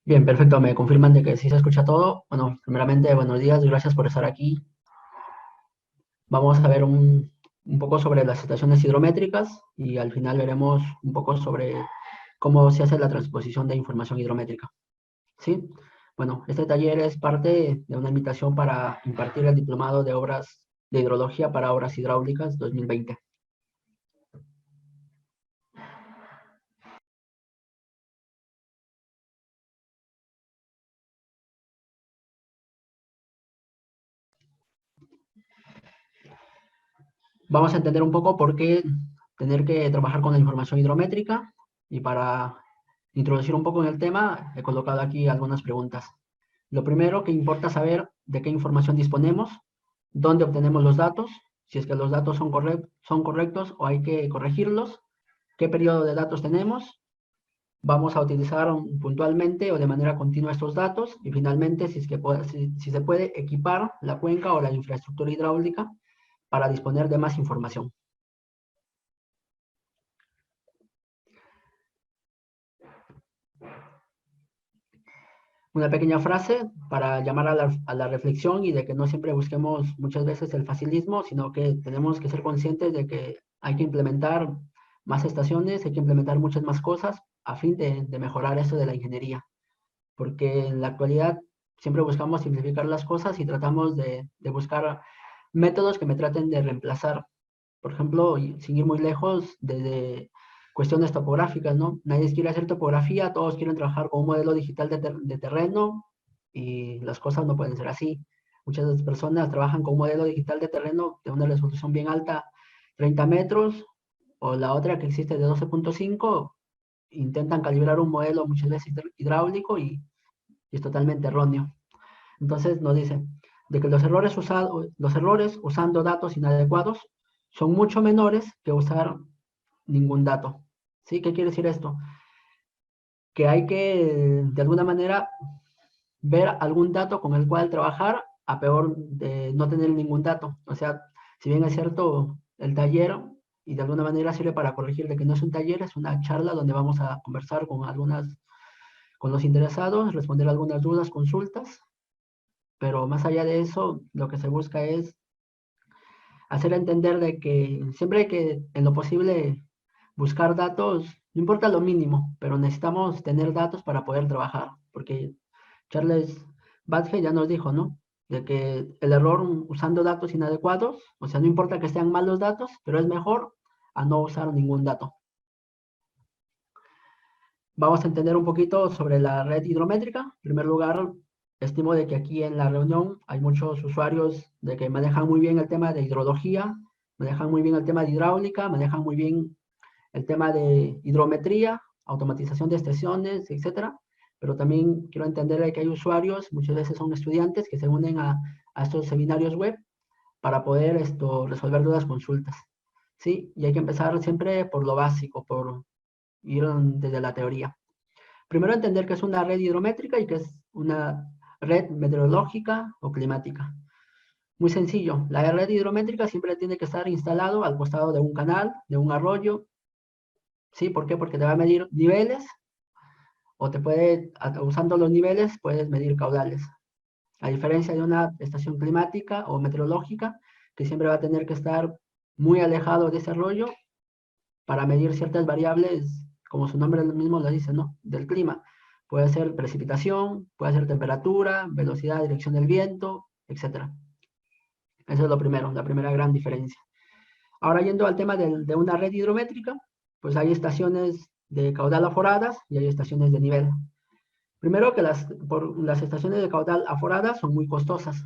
Bien, perfecto. Me confirman de que sí se escucha todo. Bueno, primeramente, buenos días, gracias por estar aquí. Vamos a ver un poco sobre las estaciones hidrométricas y al final veremos un poco sobre cómo se hace la transposición de información hidrométrica. ¿Sí? Bueno, este taller es parte de una invitación para impartir el diplomado de obras de hidrología para obras hidráulicas 2020. Vamos a entender un poco por qué tener que trabajar con la información hidrométrica y para introducir un poco en el tema, he colocado aquí algunas preguntas. Lo primero que importa saber de qué información disponemos, dónde obtenemos los datos, si es que los datos son correctos o hay que corregirlos, qué periodo de datos tenemos, vamos a utilizar puntualmente o de manera continua estos datos y finalmente si, es que si se puede equipar la cuenca o la infraestructura hidráulica para disponer de más información. Una pequeña frase para llamar a la reflexión y de que no siempre busquemos muchas veces el facilismo, sino que tenemos que ser conscientes de que hay que implementar más estaciones, hay que implementar muchas más cosas a fin de mejorar esto de la ingeniería, porque en la actualidad siempre buscamos simplificar las cosas y tratamos de buscar métodos que me traten de reemplazar. Por ejemplo, y sin ir muy lejos, desde cuestiones topográficas, ¿no? Nadie quiere hacer topografía, todos quieren trabajar con un modelo digital de terreno y las cosas no pueden ser así. Muchas personas trabajan con un modelo digital de terreno de una resolución bien alta, 30 metros, o la otra que existe de 12.5, intentan calibrar un modelo muchas veces hidráulico y es totalmente erróneo. Entonces nos dice de que los errores usando datos inadecuados son mucho menores que usar ningún dato. ¿Sí? ¿Qué quiere decir esto? Que hay que, de alguna manera, ver algún dato con el cual trabajar a peor de no tener ningún dato. O sea, si bien es cierto, el taller y de alguna manera sirve para corregir de que no es un taller, es una charla donde vamos a conversar con los interesados, responder algunas dudas, consultas, pero más allá de eso, lo que se busca es hacer entender de que siempre hay que, en lo posible, buscar datos, no importa lo mínimo, pero necesitamos tener datos para poder trabajar, porque Charles Babbage ya nos dijo, ¿no? De que el error usando datos inadecuados, o sea, no importa que sean malos datos, pero es mejor a no usar ningún dato. Vamos a entender un poquito sobre la red hidrométrica. En primer lugar, estimo de que aquí en la reunión hay muchos usuarios de que manejan muy bien el tema de hidrología, manejan muy bien el tema de hidráulica, manejan muy bien el tema de hidrometría, automatización de estaciones, etcétera. Pero también quiero entender de que hay usuarios, muchas veces son estudiantes que se unen a estos seminarios web para poder resolver dudas, consultas. ¿Sí? Y hay que empezar siempre por lo básico, por ir desde la teoría. Primero entender qué es una red hidrométrica y qué es una red meteorológica o climática. Muy sencillo, la red hidrométrica siempre tiene que estar instalado al costado de un canal, de un arroyo. ¿Sí? ¿Por qué? Porque te va a medir niveles o te puede, usando los niveles, puedes medir caudales. A diferencia de una estación climática o meteorológica, que siempre va a tener que estar muy alejado de ese arroyo para medir ciertas variables, como su nombre mismo lo dice, ¿no? Del clima. Puede ser precipitación, puede ser temperatura, velocidad, dirección del viento, etcétera. Eso es lo primero, la primera gran diferencia. Ahora yendo al tema de una red hidrométrica, pues hay estaciones de caudal aforadas y hay estaciones de nivel. Primero que las estaciones de caudal aforadas son muy costosas,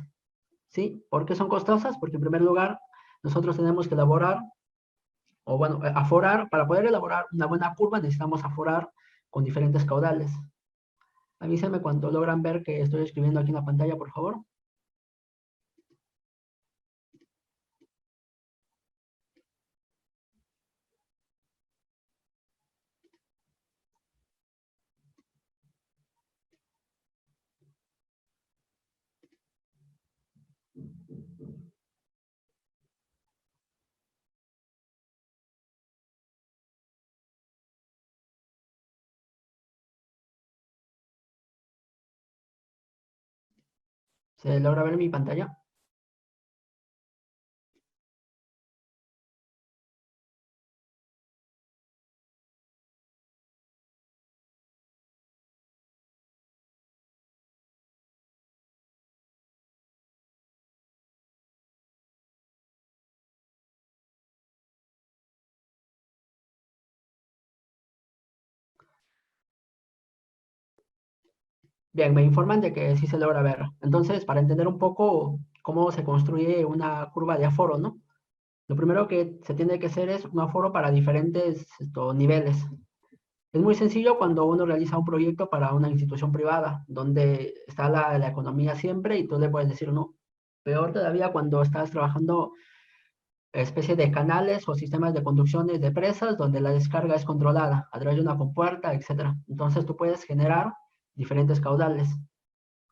¿sí? ¿Por qué son costosas? Porque en primer lugar nosotros tenemos que elaborar o bueno, aforar, para poder elaborar una buena curva necesitamos aforar con diferentes caudales. Avísenme cuando logran ver que estoy escribiendo aquí en la pantalla, por favor. ¿Se logra ver mi pantalla? Bien, me informan de que sí se logra ver. Entonces, para entender un poco cómo se construye una curva de aforo, ¿no? Lo primero que se tiene que hacer es un aforo para diferentes niveles. Es muy sencillo cuando uno realiza un proyecto para una institución privada, donde está la economía siempre y tú le puedes decir no. Peor todavía cuando estás trabajando especie de canales o sistemas de conducciones de presas donde la descarga es controlada a través de una compuerta, etcétera. Entonces tú puedes generar diferentes caudales.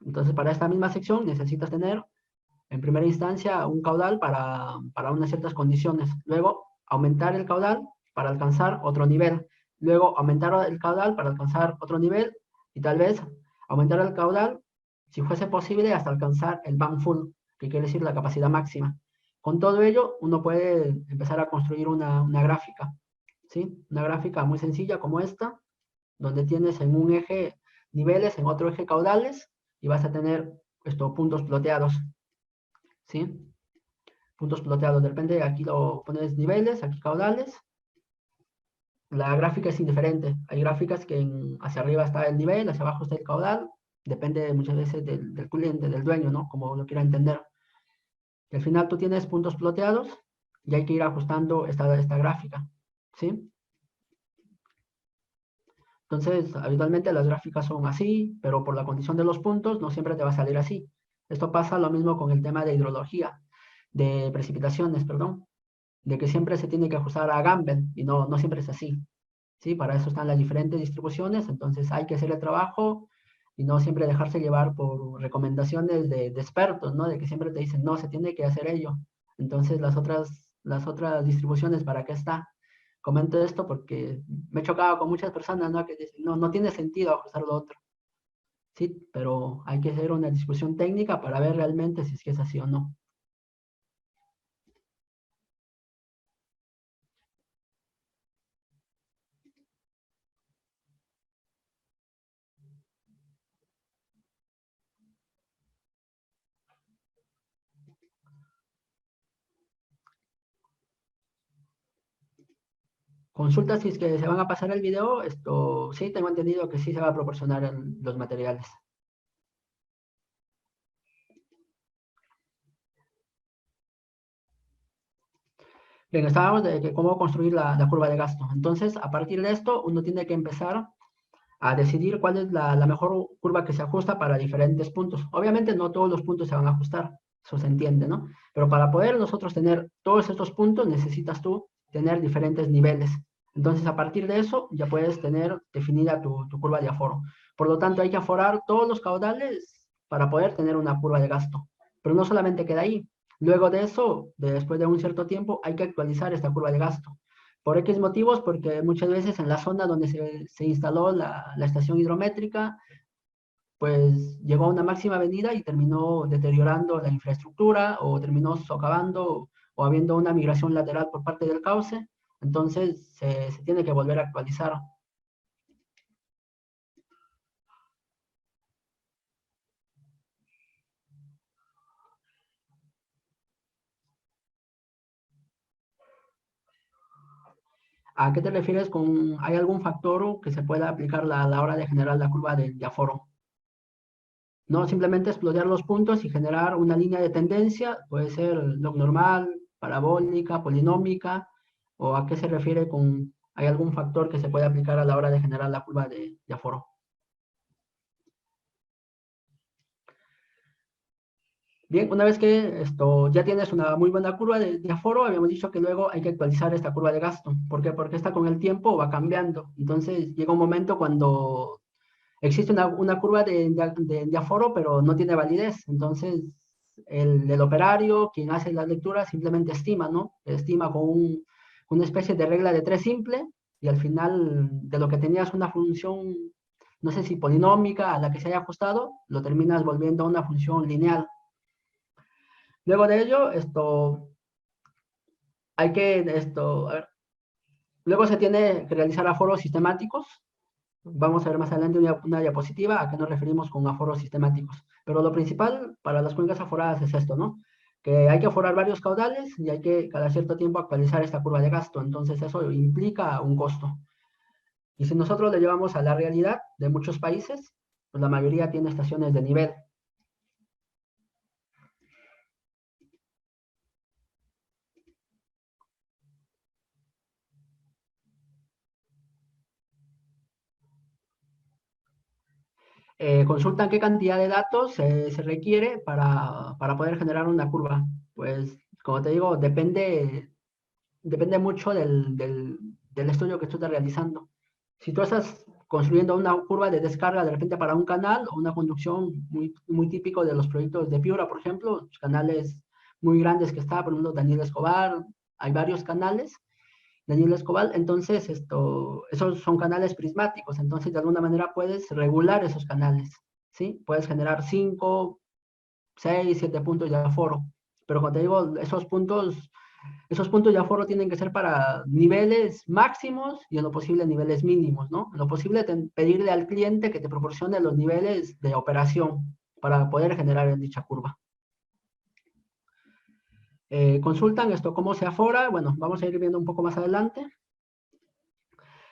Entonces para esta misma sección necesitas tener en primera instancia un caudal para unas ciertas condiciones. Luego aumentar el caudal para alcanzar otro nivel. Luego aumentar el caudal para alcanzar otro nivel y tal vez aumentar el caudal, si fuese posible, hasta alcanzar el bank full, que quiere decir la capacidad máxima. Con todo ello, uno puede empezar a construir una gráfica, ¿sí? Una gráfica muy sencilla como esta, donde tienes en un eje niveles, en otro eje caudales, y vas a tener estos puntos ploteados, ¿sí? Puntos ploteados, de repente aquí lo pones niveles, aquí caudales. La gráfica es indiferente. Hay gráficas que hacia arriba está el nivel, hacia abajo está el caudal. Depende muchas veces del cliente, del dueño, ¿no? Como lo quiera entender. Y al final tú tienes puntos ploteados y hay que ir ajustando esta gráfica, ¿sí? Entonces, habitualmente las gráficas son así, pero por la condición de los puntos no siempre te va a salir así. Esto pasa lo mismo con el tema de hidrología, de precipitaciones, perdón, de que siempre se tiene que ajustar a Gamble y no siempre es así, ¿sí? Para eso están las diferentes distribuciones, entonces hay que hacer el trabajo y no siempre dejarse llevar por recomendaciones de expertos, ¿no? De que siempre te dicen, no, se tiene que hacer ello. Entonces, las otras distribuciones, ¿para qué está? Comento esto porque me he chocado con muchas personas, ¿no? Que dicen, no tiene sentido ajustar lo otro, ¿sí? Pero hay que hacer una discusión técnica para ver realmente si es que es así o no. Consulta si es que se van a pasar el video, esto sí, tengo entendido que sí se va a proporcionar los materiales. Bien, estábamos de que cómo construir la curva de gasto. Entonces, a partir de esto, uno tiene que empezar a decidir cuál es la mejor curva que se ajusta para diferentes puntos. Obviamente no todos los puntos se van a ajustar, eso se entiende, ¿no? Pero para poder nosotros tener todos estos puntos, necesitas tú tener diferentes niveles. Entonces, a partir de eso, ya puedes tener definida tu curva de aforo. Por lo tanto, hay que aforar todos los caudales para poder tener una curva de gasto. Pero no solamente queda ahí. Luego de eso, después de un cierto tiempo, hay que actualizar esta curva de gasto. Por X motivos, porque muchas veces en la zona donde se instaló la estación hidrométrica, pues llegó a una máxima avenida y terminó deteriorando la infraestructura o terminó socavando o habiendo una migración lateral por parte del cauce. Entonces se tiene que volver a actualizar. ¿A qué te refieres con, hay algún factor que se pueda aplicar a la hora de generar la curva de aforo? No simplemente explotar los puntos y generar una línea de tendencia, puede ser log normal, parabólica, polinómica, o a qué se refiere con, hay algún factor que se puede aplicar a la hora de generar la curva de aforo. Bien, una vez que esto ya tienes una muy buena curva de aforo, habíamos dicho que luego hay que actualizar esta curva de gasto. ¿Por qué? Porque esta con el tiempo va cambiando. Entonces llega un momento cuando existe una curva de aforo, pero no tiene validez. Entonces, el operario, quien hace la lectura, simplemente estima, ¿no? Estima con una especie de regla de tres simple y al final de lo que tenías una función, no sé si polinómica, a la que se haya ajustado, lo terminas volviendo a una función lineal. Luego de ello, hay que, a ver, luego se tiene que realizar aforos sistemáticos. Vamos a ver más adelante una diapositiva a qué nos referimos con aforos sistemáticos. Pero lo principal para las cuencas aforadas es esto, ¿no? Que hay que aforar varios caudales y hay que cada cierto tiempo actualizar esta curva de gasto. Entonces eso implica un costo. Y si nosotros le llevamos a la realidad de muchos países, pues la mayoría tiene estaciones de nivel. Consultan qué cantidad de datos se requiere para poder generar una curva. Pues, como te digo, depende mucho del estudio que tú estás realizando. Si tú estás construyendo una curva de descarga de repente para un canal o una conducción muy típico de los proyectos de Piura, por ejemplo, canales muy grandes que está, por ejemplo, Daniel Escobar, hay varios canales, Daniel Escobar, entonces esos son canales prismáticos, entonces de alguna manera puedes regular esos canales, ¿sí? Puedes generar 5, 6, 7 puntos de aforo, pero como te digo, esos puntos de aforo tienen que ser para niveles máximos y en lo posible niveles mínimos, ¿no? En lo posible pedirle al cliente que te proporcione los niveles de operación para poder generar en dicha curva. Consultan esto, cómo se afora. Bueno, vamos a ir viendo un poco más adelante.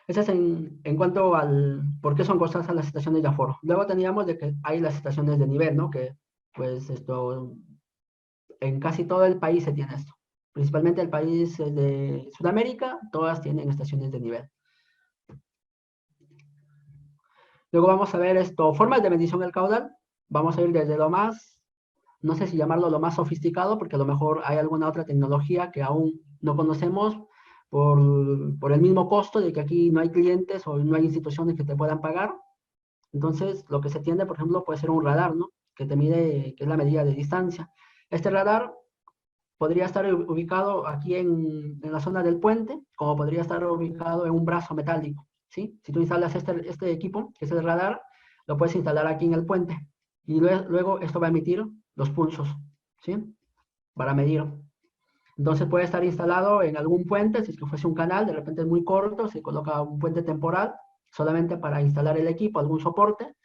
Ese es en cuanto al por qué son costosas las estaciones de aforo. Luego teníamos de que hay las estaciones de nivel, ¿no? Que pues en casi todo el país se tiene esto. Principalmente el país de Sudamérica, todas tienen estaciones de nivel. Luego vamos a ver formas de medición del caudal. Vamos a ir desde lo más, no sé si llamarlo lo más sofisticado, porque a lo mejor hay alguna otra tecnología que aún no conocemos por el mismo costo de que aquí no hay clientes o no hay instituciones que te puedan pagar. Entonces, lo que se tiende, por ejemplo, puede ser un radar, ¿no? Que te mide, que es la medida de distancia. Este radar podría estar ubicado aquí en la zona del puente, como podría estar ubicado en un brazo metálico, ¿sí? Si tú instalas este equipo, que es el radar, lo puedes instalar aquí en el puente. Y luego esto va a emitir los pulsos, ¿sí? Para medir. Entonces puede estar instalado en algún puente, si es que fuese un canal, de repente es muy corto, se coloca un puente temporal solamente para instalar el equipo, algún soporte,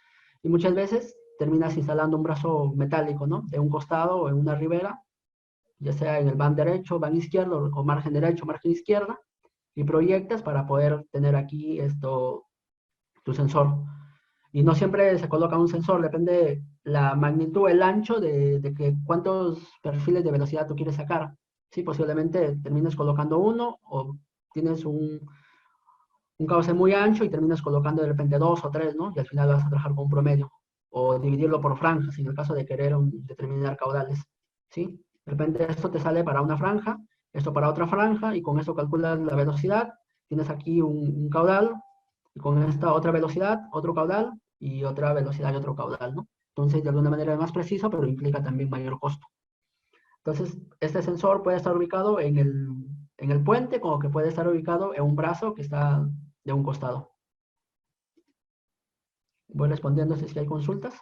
y muchas veces terminas instalando un brazo metálico, ¿no? De un costado o en una ribera, ya sea en el van derecho, van izquierdo, o margen derecho, margen izquierda, y proyectas para poder tener aquí tu sensor. Y no siempre se coloca un sensor, depende la magnitud, el ancho de que cuántos perfiles de velocidad tú quieres sacar. Sí, posiblemente termines colocando uno o tienes un cauce muy ancho y terminas colocando de repente dos o tres, ¿no? Y al final vas a trabajar con un promedio. O dividirlo por franjas en el caso de querer determinar caudales. ¿Sí? De repente esto te sale para una franja, esto para otra franja y con eso calculas la velocidad. Tienes aquí un caudal y con esta otra velocidad, otro caudal y otra velocidad y otro caudal, ¿no? Entonces, de alguna manera es más preciso, pero implica también mayor costo. Entonces, este sensor puede estar ubicado en el puente, como que puede estar ubicado en un brazo que está de un costado. Voy respondiendo si hay consultas.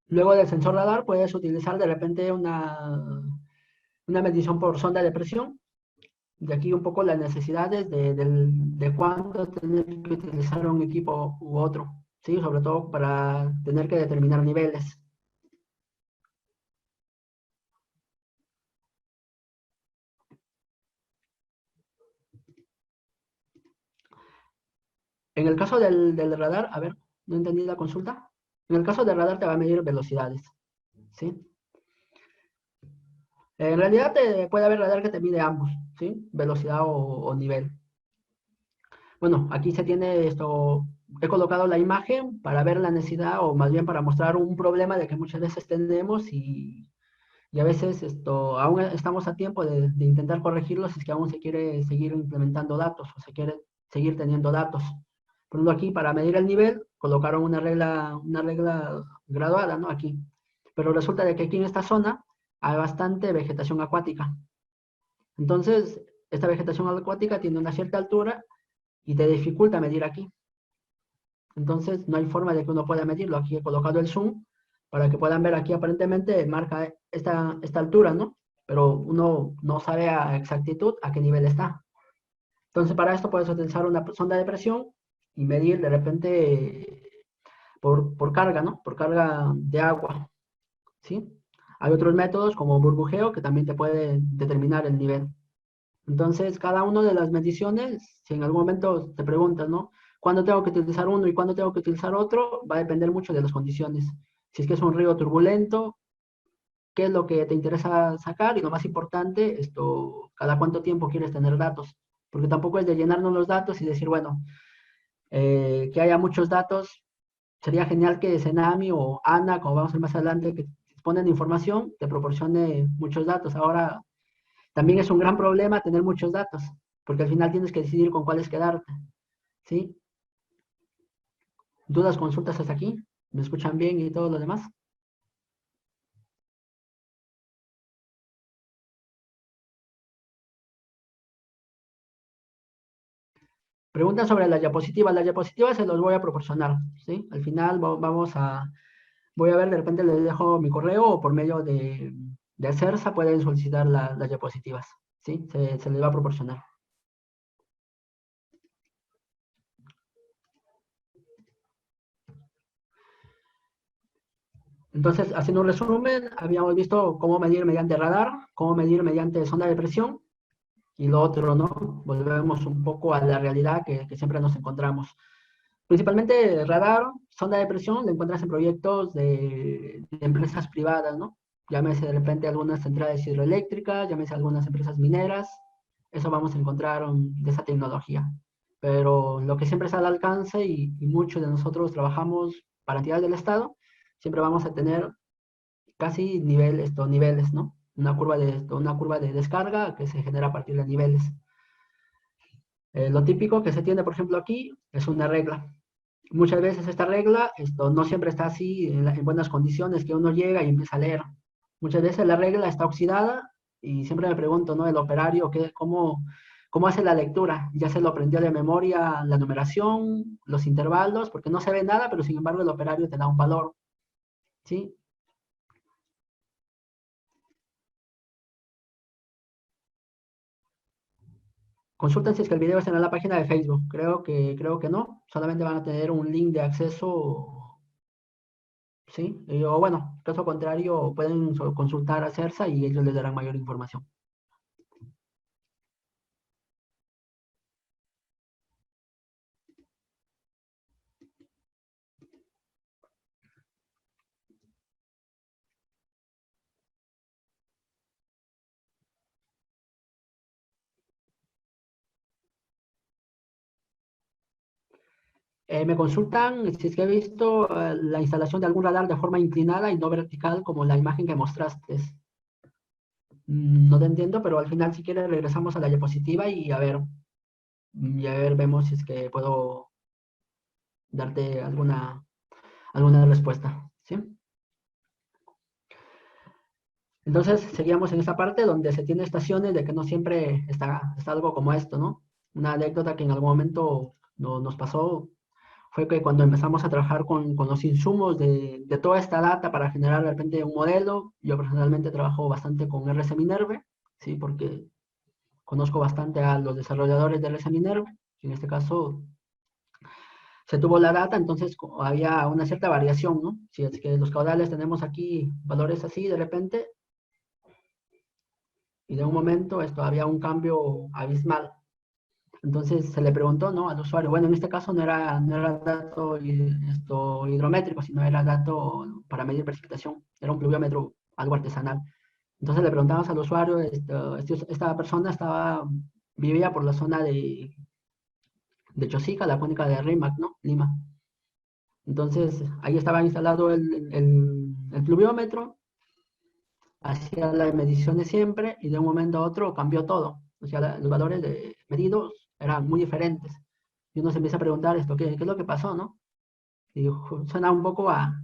Luego del sensor radar puedes utilizar de repente una medición por sonda de presión. De aquí un poco las necesidades de cuándo tener que utilizar un equipo u otro, ¿sí? Sobre todo para tener que determinar niveles. En el caso del radar, a ver, no entendí la consulta. En el caso del radar te va a medir velocidades, ¿sí? En realidad puede haber radar que te mide ambos, ¿sí? Velocidad o nivel. Bueno, aquí se tiene he colocado la imagen para ver la necesidad o más bien para mostrar un problema de que muchas veces tenemos y a veces aún estamos a tiempo de intentar corregirlo si es que aún se quiere seguir implementando datos o se quiere seguir teniendo datos. Por ejemplo, aquí para medir el nivel colocaron una regla graduada, ¿no? Aquí. Pero resulta de que aquí en esta zona hay bastante vegetación acuática. Entonces, esta vegetación acuática tiene una cierta altura y te dificulta medir aquí. Entonces no hay forma de que uno pueda medirlo. Aquí he colocado el zoom para que puedan ver aquí aparentemente marca esta altura, ¿no? Pero uno no sabe a exactitud a qué nivel está. Entonces para esto puedes utilizar una sonda de presión y medir de repente por carga, ¿no? Por carga de agua, ¿sí? Hay otros métodos como burbujeo que también te puede determinar el nivel. Entonces, cada una de las mediciones, si en algún momento te preguntas, ¿no? ¿Cuándo tengo que utilizar uno y cuándo tengo que utilizar otro? Va a depender mucho de las condiciones. Si es que es un río turbulento, ¿qué es lo que te interesa sacar? Y lo más importante, cada cuánto tiempo quieres tener datos. Porque tampoco es de llenarnos los datos y decir, bueno, que haya muchos datos. Sería genial que Senami o ANA, como vamos a ver más adelante, que disponen de información, te proporcione muchos datos. Ahora, también es un gran problema tener muchos datos, porque al final tienes que decidir con cuáles quedarte, ¿sí? ¿Dudas, consultas hasta aquí? ¿Me escuchan bien y todo lo demás? Preguntas sobre las diapositivas. Las diapositivas se los voy a proporcionar, ¿sí? Al final voy a ver, de repente les dejo mi correo o por medio de Acersa pueden solicitar las diapositivas, ¿sí? Se les va a proporcionar. Entonces, haciendo un resumen, habíamos visto cómo medir mediante radar, cómo medir mediante sonda de presión, y lo otro, ¿no? Volvemos un poco a la realidad que siempre nos encontramos. Principalmente radar, sonda de presión, lo encuentras en proyectos de empresas privadas, ¿no? Llámese de repente algunas centrales hidroeléctricas, llámese algunas empresas mineras, eso vamos a encontrar de esa tecnología. Pero lo que siempre está al alcance y muchos de nosotros trabajamos para entidades del Estado, siempre vamos a tener casi niveles, ¿no? Una curva de descarga que se genera a partir de niveles. Lo típico que se tiene, por ejemplo, aquí es una regla. Muchas veces esta regla no siempre está así en buenas condiciones, que uno llega y empieza a leer. Muchas veces la regla está oxidada y siempre me pregunto, ¿no? El operario, ¿cómo hace la lectura? Ya se lo aprendió de memoria la numeración, los intervalos, porque no se ve nada, pero sin embargo el operario te da un valor, ¿sí? Consulten si es que el video está en la página de Facebook. Creo que no. Solamente van a tener un link de acceso, ¿sí? O bueno, caso contrario, pueden consultar a CERSA y ellos les darán mayor información. Me consultan si es que he visto la instalación de algún radar de forma inclinada y no vertical como la imagen que mostraste. No te entiendo, pero al final si quieres regresamos a la diapositiva y a ver, vemos si es que puedo darte alguna respuesta, ¿sí? Entonces, seguíamos en esta parte donde se tiene estaciones de que no siempre está algo como esto, ¿no? Una anécdota que en algún momento nos pasó fue que cuando empezamos a trabajar con los insumos de toda esta data para generar de repente un modelo, yo personalmente trabajo bastante con RC Minerve, ¿sí? Porque conozco bastante a los desarrolladores de RC Minerve, y en este caso se tuvo la data, entonces había una cierta variación, ¿no? Si es que los caudales tenemos aquí valores así de repente, y de un momento había un cambio abismal. Entonces se le preguntó, ¿no? Al usuario, bueno, en este caso no era dato hidrométrico, sino era dato para medir precipitación, era un pluviómetro, algo artesanal. Entonces le preguntamos al usuario, esta persona vivía por la zona de Chosica, la cuenca de Rímac, ¿no? Lima. Entonces ahí estaba instalado el pluviómetro, hacía las mediciones siempre y de un momento a otro cambió todo. O sea, los valores medidos eran muy diferentes. Y uno se empieza a preguntar ¿qué es lo que pasó, no? Y suena un poco a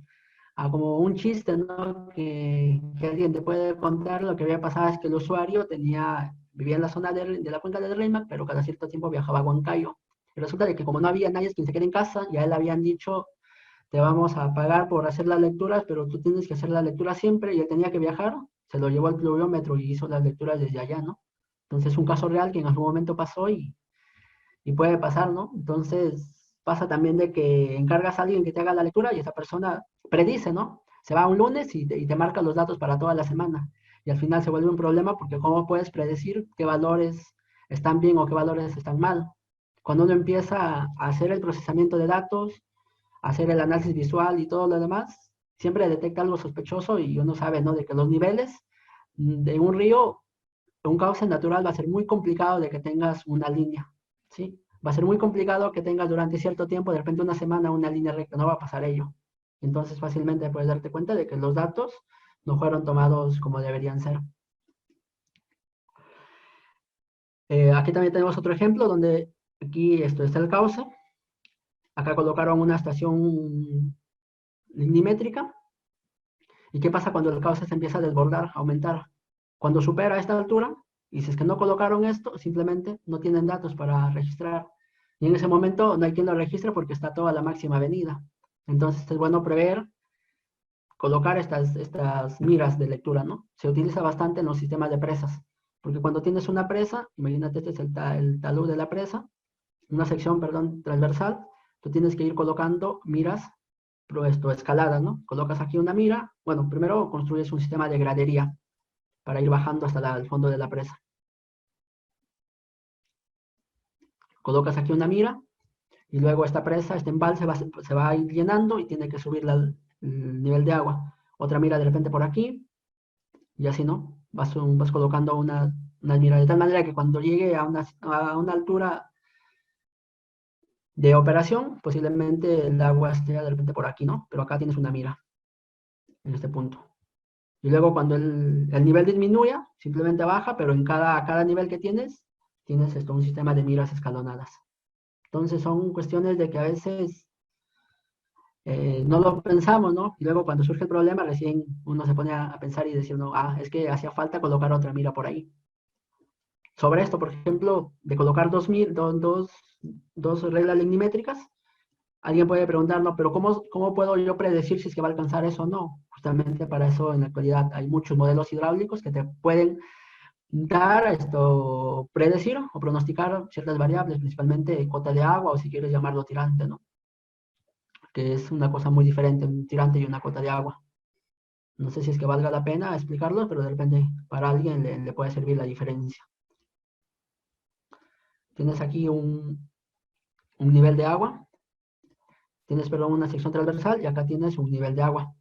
como un chiste, ¿no? Que alguien te puede contar lo que había pasado es que el usuario tenía vivía en la zona de la cuenca del Rímac, pero cada cierto tiempo viajaba a Huancayo. Y resulta de que como no había nadie quien se quede en casa, ya le habían dicho, te vamos a pagar por hacer las lecturas, pero tú tienes que hacer la lectura siempre, y él tenía que viajar, se lo llevó al pluviómetro y hizo las lecturas desde allá, ¿no? Entonces, un caso real que en algún momento pasó y puede pasar, ¿no? Entonces, pasa también de que encargas a alguien que te haga la lectura y esa persona predice, ¿no? Se va un lunes y te marca los datos para toda la semana. Y al final se vuelve un problema porque ¿cómo puedes predecir qué valores están bien o qué valores están mal? Cuando uno empieza a hacer el procesamiento de datos, a hacer el análisis visual y todo lo demás, siempre detecta algo sospechoso y uno sabe, ¿no? De que los niveles de un río, un cauce natural va a ser muy complicado de que tengas una línea, ¿sí? Va a ser muy complicado que tengas durante cierto tiempo, de repente una semana, una línea recta, no va a pasar ello. Entonces fácilmente puedes darte cuenta de que los datos no fueron tomados como deberían ser. Aquí también tenemos otro ejemplo donde aquí esto está el cauce. Acá colocaron una estación linimétrica. ¿Y qué pasa cuando el cauce se empieza a desbordar, a aumentar? Cuando supera esta altura, y si es que no colocaron esto, simplemente no tienen datos para registrar. Y en ese momento no hay quien lo registre porque está toda la máxima avenida. Entonces es bueno prever, colocar estas miras de lectura, ¿no? Se utiliza bastante en los sistemas de presas, porque cuando tienes una presa, imagínate, este es el talud de la presa, una sección, perdón, transversal, tú tienes que ir colocando miras, pero esto, escaladas, ¿no? Colocas aquí una mira, bueno, primero construyes un sistema de gradería para ir bajando hasta el fondo de la presa. Colocas aquí una mira y luego esta presa, este embalse se va a ir llenando y tiene que subir el nivel de agua. Otra mira de repente por aquí y así, ¿no? Vas colocando una mira de tal manera que cuando llegue a una altura de operación, posiblemente el agua esté de repente por aquí, ¿no? Pero acá tienes una mira en este punto. Y luego cuando el nivel disminuya, simplemente baja, pero en cada nivel que tienes esto, un sistema de miras escalonadas. Entonces son cuestiones de que a veces no lo pensamos, ¿no? Y luego cuando surge el problema, recién uno se pone a pensar y decir, no, es que hacía falta colocar otra mira por ahí. Sobre esto, por ejemplo, de colocar dos reglas linimétricas, alguien puede preguntar, no, pero ¿cómo puedo yo predecir si es que va a alcanzar eso o no? Justamente para eso en la actualidad hay muchos modelos hidráulicos que te pueden dar esto, predecir o pronosticar ciertas variables, principalmente cota de agua o si quieres llamarlo tirante, ¿no? Que es una cosa muy diferente, un tirante y una cota de agua. No sé si es que valga la pena explicarlo, pero de repente para alguien le puede servir la diferencia. Tienes aquí un nivel de agua, tienes, perdón, una sección transversal y acá tienes un nivel de agua.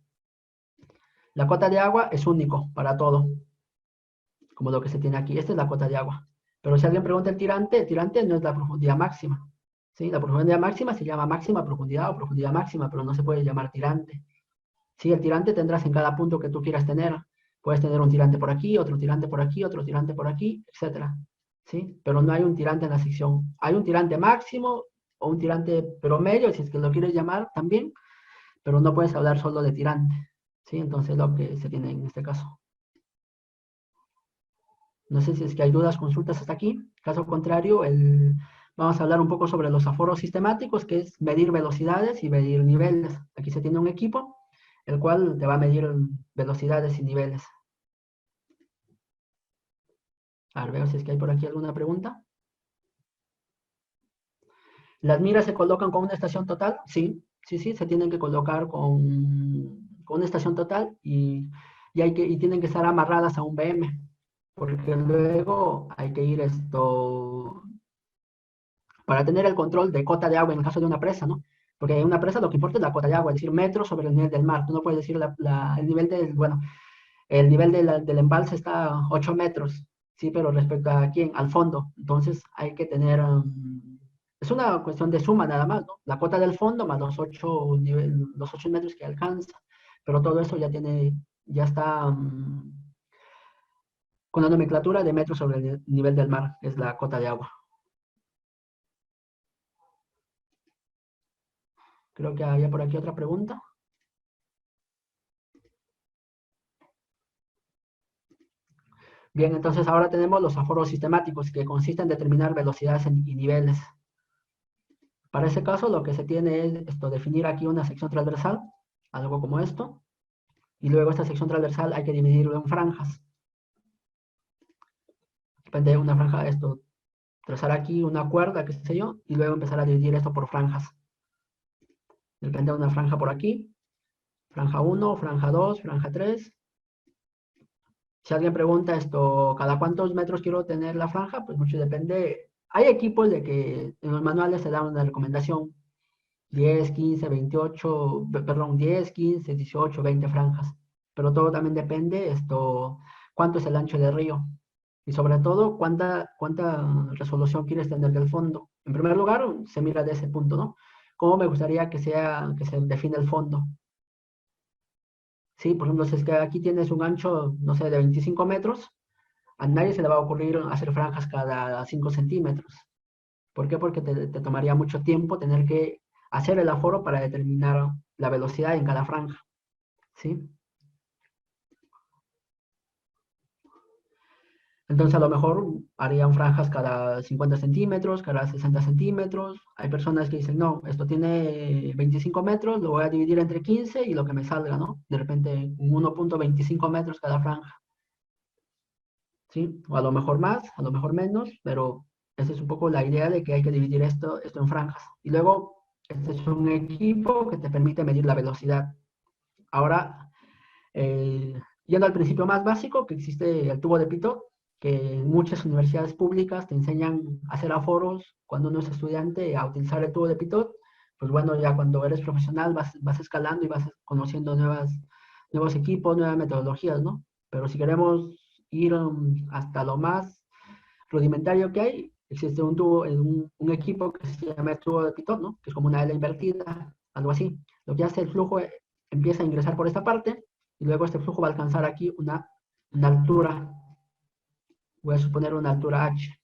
La cota de agua es único para todo, como lo que se tiene aquí. Esta es la cota de agua. Pero si alguien pregunta el tirante no es la profundidad máxima. ¿Sí? La profundidad máxima se llama máxima profundidad o profundidad máxima, pero no se puede llamar tirante. Sí, el tirante tendrás en cada punto que tú quieras tener. Puedes tener un tirante por aquí, otro tirante por aquí, otro tirante por aquí, etcétera. ¿Sí? Pero no hay un tirante en la sección. Hay un tirante máximo o un tirante promedio, si es que lo quieres llamar también, pero no puedes hablar solo de tirante. ¿Sí? Entonces lo que se tiene en este caso. No sé si es que hay dudas, consultas hasta aquí. Caso contrario, vamos a hablar un poco sobre los aforos sistemáticos, que es medir velocidades y medir niveles. Aquí se tiene un equipo, el cual te va a medir velocidades y niveles. A ver, veo si es que hay por aquí alguna pregunta. ¿Las miras se colocan con una estación total? Sí, sí, sí, se tienen que colocar con una estación total y tienen que estar amarradas a un BM, porque luego hay que ir para tener el control de cota de agua en el caso de una presa, ¿no? Porque en una presa lo que importa es la cota de agua, es decir, metros sobre el nivel del mar. Tú no puedes decir el nivel el nivel del embalse está a 8 metros, sí, pero respecto a quién, al fondo. Entonces hay que tener, es una cuestión de suma nada más, ¿no? La cota del fondo más los 8 metros que alcanza. Pero todo eso ya está con la nomenclatura de metros sobre el nivel del mar, es la cota de agua. Creo que había por aquí otra pregunta. Bien, entonces ahora tenemos los aforos sistemáticos que consisten en determinar velocidades y niveles. Para ese caso, lo que se tiene es definir aquí una sección transversal, algo como esto, y luego esta sección transversal hay que dividirlo en franjas. Depende de una franja, trazar aquí una cuerda, qué sé yo, y luego empezar a dividir esto por franjas. Depende de una franja por aquí, franja 1, franja 2, franja 3. Si alguien pregunta ¿cada cuántos metros quiero tener la franja? Pues mucho depende. Hay equipos de que en los manuales se da una recomendación, 10, 15, 28, perdón, 10, 15, 18, 20 franjas. Pero todo también depende cuánto es el ancho del río. Y sobre todo, cuánta resolución quieres tener del fondo. En primer lugar, se mira de ese punto, ¿no? ¿Cómo me gustaría que se define el fondo? Sí, por ejemplo, si es que aquí tienes un ancho, no sé, de 25 metros, a nadie se le va a ocurrir hacer franjas cada 5 centímetros. ¿Por qué? Porque te tomaría mucho tiempo tener que hacer el aforo para determinar la velocidad en cada franja. ¿Sí? Entonces a lo mejor harían franjas cada 50 centímetros, cada 60 centímetros. Hay personas que dicen, no, esto tiene 25 metros, lo voy a dividir entre 15 y lo que me salga, ¿no? De repente 1,25 metros cada franja. ¿Sí? O a lo mejor más, a lo mejor menos, pero esa es un poco la idea de que hay que dividir esto en franjas. Y luego, este es un equipo que te permite medir la velocidad. Ahora, yendo al principio más básico, que existe el tubo de Pitot, que en muchas universidades públicas te enseñan a hacer aforos cuando uno es estudiante, a utilizar el tubo de Pitot. Pues bueno, ya cuando eres profesional vas escalando y vas conociendo nuevos equipos, nuevas metodologías, ¿no? Pero si queremos ir hasta lo más rudimentario que hay, existe un equipo que se llama el tubo de Pitot, ¿no? Que es como una L invertida, algo así. Lo que hace el flujo empieza a ingresar por esta parte y luego este flujo va a alcanzar aquí una altura. Voy a suponer una altura h.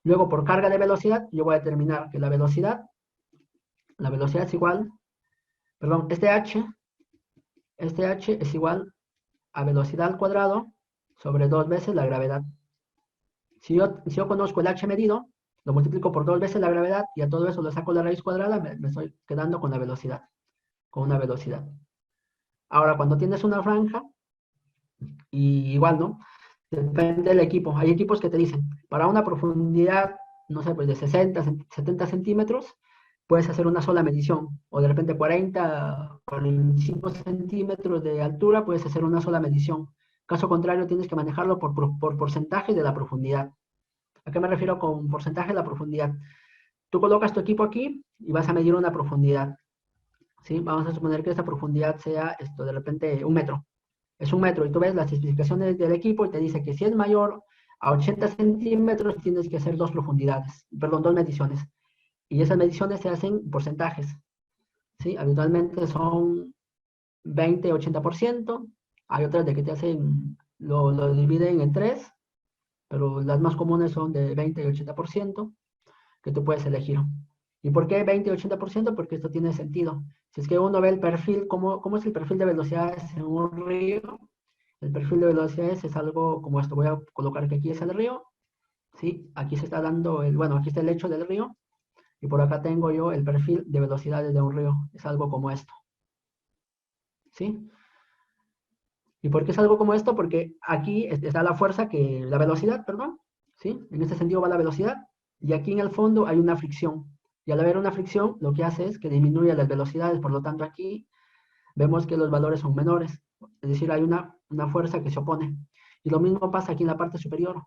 Luego, por carga de velocidad, yo voy a determinar que la velocidad es igual, perdón, este h es igual a velocidad al cuadrado sobre 2 veces la gravedad. Si yo conozco el h medido, lo multiplico por 2 veces la gravedad y a todo eso le saco la raíz cuadrada, me estoy quedando con la velocidad, con una velocidad. Ahora, cuando tienes una franja, y igual, ¿no? Depende del equipo. Hay equipos que te dicen, para una profundidad, no sé, pues de 60, 70 centímetros, puedes hacer una sola medición. O de repente 40, 45 centímetros de altura, puedes hacer una sola medición. Caso contrario, tienes que manejarlo por porcentaje de la profundidad. ¿A qué me refiero con porcentaje de la profundidad? Tú colocas tu equipo aquí y vas a medir una profundidad. ¿Sí? Vamos a suponer que esta profundidad sea de repente 1 metro. Es 1 metro y tú ves las especificaciones del equipo y te dice que si es mayor a 80 centímetros tienes que hacer dos mediciones. Y esas mediciones se hacen porcentajes. ¿Sí? Habitualmente son 20-80%. Hay otras de que te hacen, lo dividen en 3, pero las más comunes son de 20 y 80% que tú puedes elegir. ¿Y por qué 20 y 80%? Porque esto tiene sentido. Si es que uno ve el perfil, ¿cómo es el perfil de velocidades en un río? El perfil de velocidades es algo como esto. Voy a colocar que aquí es el río. ¿Sí? Aquí se está dando bueno, aquí está el lecho del río. Y por acá tengo yo el perfil de velocidades de un río. Es algo como esto. ¿Sí? ¿Y por qué es algo como esto? Porque aquí está la velocidad, perdón. ¿Sí? En este sentido va la velocidad. Y aquí en el fondo hay una fricción. Y al haber una fricción, lo que hace es que disminuye las velocidades. Por lo tanto, aquí vemos que los valores son menores. Es decir, hay una fuerza que se opone. Y lo mismo pasa aquí en la parte superior.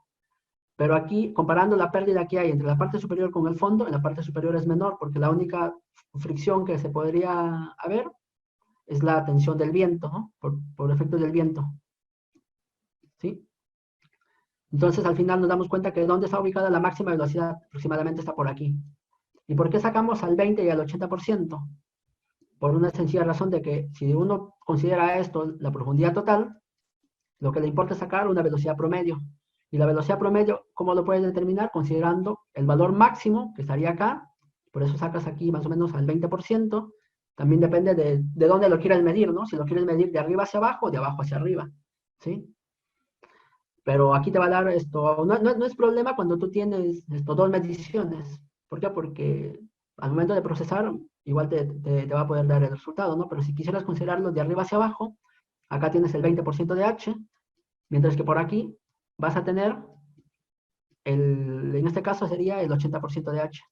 Pero aquí, comparando la pérdida que hay entre la parte superior con el fondo, en la parte superior es menor, porque la única fricción que se podría haber es la tensión del viento, ¿no? Por efecto del viento. ¿Sí? Entonces, al final nos damos cuenta que dónde está ubicada la máxima velocidad, aproximadamente está por aquí. ¿Y por qué sacamos al 20 y al 80%? Por una sencilla razón de que si uno considera esto la profundidad total, lo que le importa es sacar una velocidad promedio. Y la velocidad promedio, ¿cómo lo puedes determinar? Considerando el valor máximo, que estaría acá, por eso sacas aquí más o menos al 20%, también depende de dónde lo quieras medir, ¿no? Si lo quieres medir de arriba hacia abajo o de abajo hacia arriba, ¿sí? Pero aquí te va a dar esto, no es problema cuando tú tienes esto, dos mediciones. ¿Por qué? Porque al momento de procesar, igual te va a poder dar el resultado, ¿no? Pero si quisieras considerarlo de arriba hacia abajo, acá tienes el 20% de H, mientras que por aquí vas a tener, en este caso sería el 80% de H.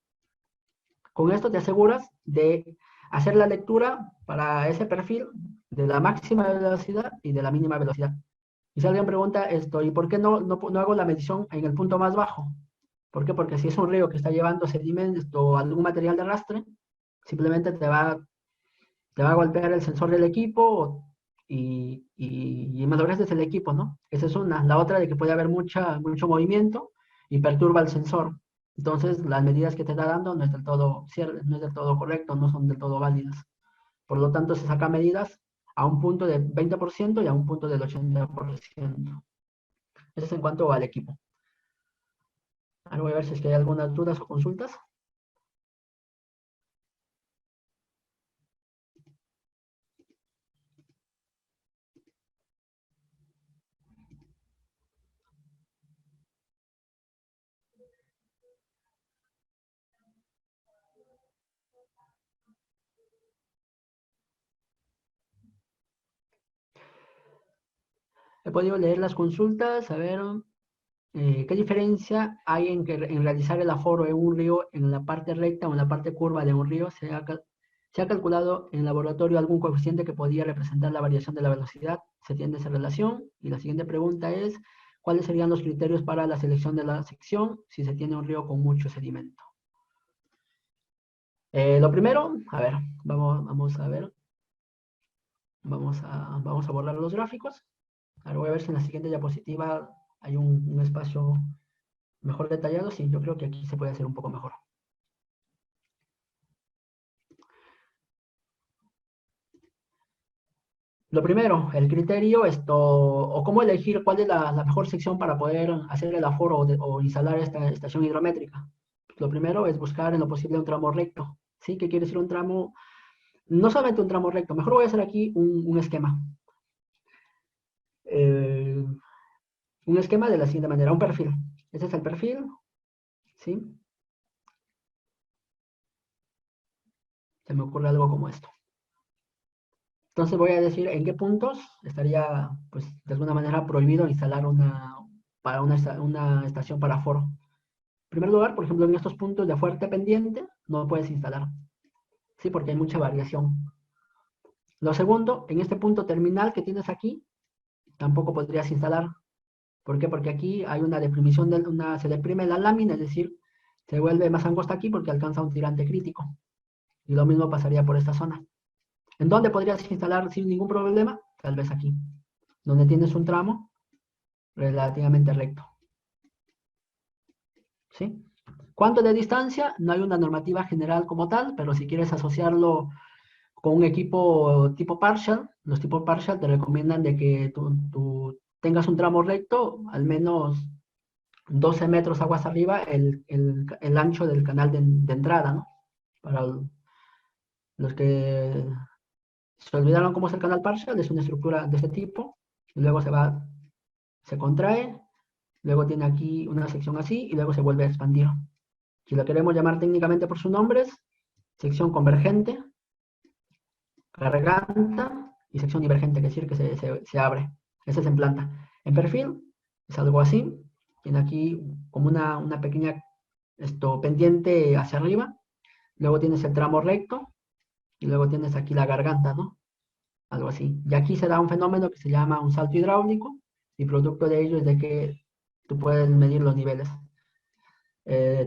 Con esto te aseguras de hacer la lectura para ese perfil de la máxima velocidad y de la mínima velocidad. Y si alguien pregunta esto, ¿y por qué no hago la medición en el punto más bajo? ¿Por qué? Porque si es un río que está llevando sedimentos o algún material de arrastre, simplemente te va a golpear el sensor del equipo y malogras desde el equipo, ¿no? Esa es una. La otra de que puede haber mucho movimiento y perturba el sensor. Entonces, las medidas que te está dando no es del todo cierto, no es del todo correcto, no son del todo válidas. Por lo tanto, se sacan medidas a un punto del 20% y a un punto del 80%. Eso es en cuanto al equipo. Ahora voy a ver si es que hay algunas dudas o consultas. He podido leer las consultas, a ver qué diferencia hay en realizar el aforo en un río en la parte recta o en la parte curva de un río. Se ha calculado en el laboratorio algún coeficiente que podía representar la variación de la velocidad. Se tiene esa relación. Y la siguiente pregunta es, ¿cuáles serían los criterios para la selección de la sección si se tiene un río con mucho sedimento? Lo primero, a ver, vamos a ver, vamos a borrar los gráficos. Ahora voy a ver si en la siguiente diapositiva hay un espacio mejor detallado. Sí, yo creo que aquí se puede hacer un poco mejor. Lo primero, el criterio, o cómo elegir cuál es la mejor sección para poder hacer el aforo o instalar esta estación hidrométrica. Lo primero es buscar en lo posible un tramo recto. ¿Sí? ¿Qué quiere decir un tramo? No solamente un tramo recto, mejor voy a hacer aquí un esquema. Eh, un esquema de la siguiente manera, un perfil. Este es el perfil, ¿sí? Se me ocurre algo como esto. Entonces voy a decir en qué puntos estaría, pues, de alguna manera prohibido instalar una estación para aforo. En primer lugar, por ejemplo, en estos puntos de fuerte pendiente no puedes instalar, ¿sí? Porque hay mucha variación. Lo segundo, en este punto terminal que tienes aquí, tampoco podrías instalar. ¿Por qué? Porque aquí hay una deprimición, se deprime la lámina, es decir, se vuelve más angosta aquí porque alcanza un tirante crítico. Y lo mismo pasaría por esta zona. ¿En dónde podrías instalar sin ningún problema? Tal vez aquí, donde tienes un tramo relativamente recto. ¿Sí? ¿Cuánto de distancia? No hay una normativa general como tal, pero si quieres asociarlo con un equipo tipo partial, los tipos partial te recomiendan de que tú tengas un tramo recto, al menos 12 metros aguas arriba, el ancho del canal de entrada, ¿no? Para los que se olvidaron cómo es el canal partial, es una estructura de este tipo, y luego se contrae, luego tiene aquí una sección así, y luego se vuelve a expandir. Si lo queremos llamar técnicamente por sus nombres, sección convergente, garganta y sección divergente, que es decir, que se abre. Ese es en planta. En perfil es algo así. Tiene aquí como una pequeña pendiente hacia arriba. Luego tienes el tramo recto y luego tienes aquí la garganta, ¿no? Algo así. Y aquí se da un fenómeno que se llama un salto hidráulico y producto de ello es de que tú puedes medir los niveles.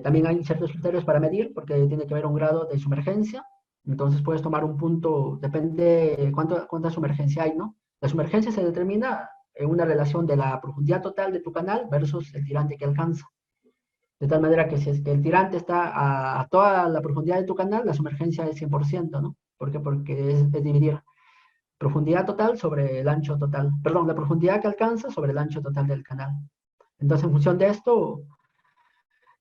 También hay ciertos criterios para medir porque tiene que haber un grado de sumergencia. Entonces puedes tomar un punto, depende cuánta sumergencia hay, ¿no? La sumergencia se determina en una relación de la profundidad total de tu canal versus el tirante que alcanza. De tal manera que si es que el tirante está a toda la profundidad de tu canal, la sumergencia es 100%, ¿no? ¿Por qué? Porque es dividir profundidad total sobre el ancho total. Perdón, la profundidad que alcanza sobre el ancho total del canal. Entonces, en función de esto,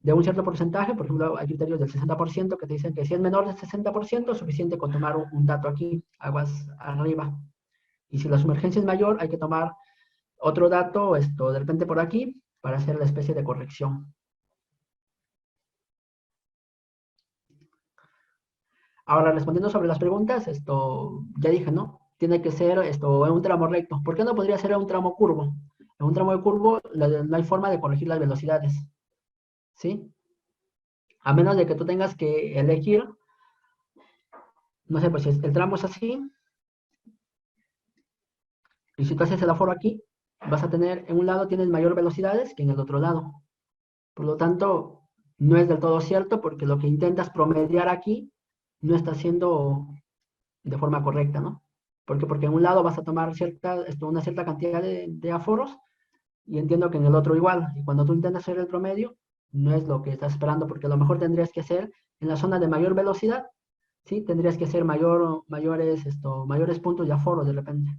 de un cierto porcentaje, por ejemplo, hay criterios del 60% que te dicen que si es menor del 60% es suficiente con tomar un dato aquí, aguas arriba. Y si la sumergencia es mayor, hay que tomar otro dato, de repente por aquí, para hacer la especie de corrección. Ahora, respondiendo sobre las preguntas, ya dije, ¿no? Tiene que ser en un tramo recto. ¿Por qué no podría ser en un tramo curvo? En un tramo de curvo no hay forma de corregir las velocidades, ¿sí? A menos de que tú tengas que elegir, no sé, pues si el tramo es así, y si tú haces el aforo aquí, vas a tener, en un lado tienes mayor velocidades que en el otro lado. Por lo tanto, no es del todo cierto porque lo que intentas promediar aquí no está haciendo de forma correcta, ¿no? ¿Por qué? Porque en un lado vas a tomar una cierta cantidad de aforos y entiendo que en el otro igual. Y cuando tú intentas hacer el promedio, no es lo que estás esperando, porque a lo mejor tendrías que hacer en la zona de mayor velocidad, ¿sí? Tendrías que hacer mayores puntos de aforo de repente.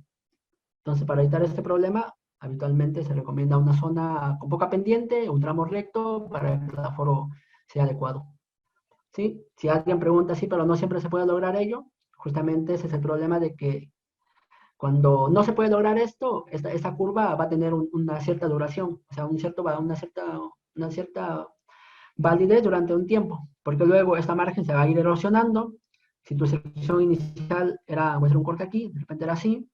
Entonces, para evitar este problema, habitualmente se recomienda una zona con poca pendiente, un tramo recto, para que el aforo sea adecuado. ¿Sí? Si alguien pregunta, sí, pero no siempre se puede lograr ello, justamente ese es el problema de que cuando no se puede lograr esto, esta curva va a tener una cierta duración, o sea, una cierta validez durante un tiempo, porque luego esta margen se va a ir erosionando. Si tu sección inicial era, voy a hacer un corte aquí, de repente era así,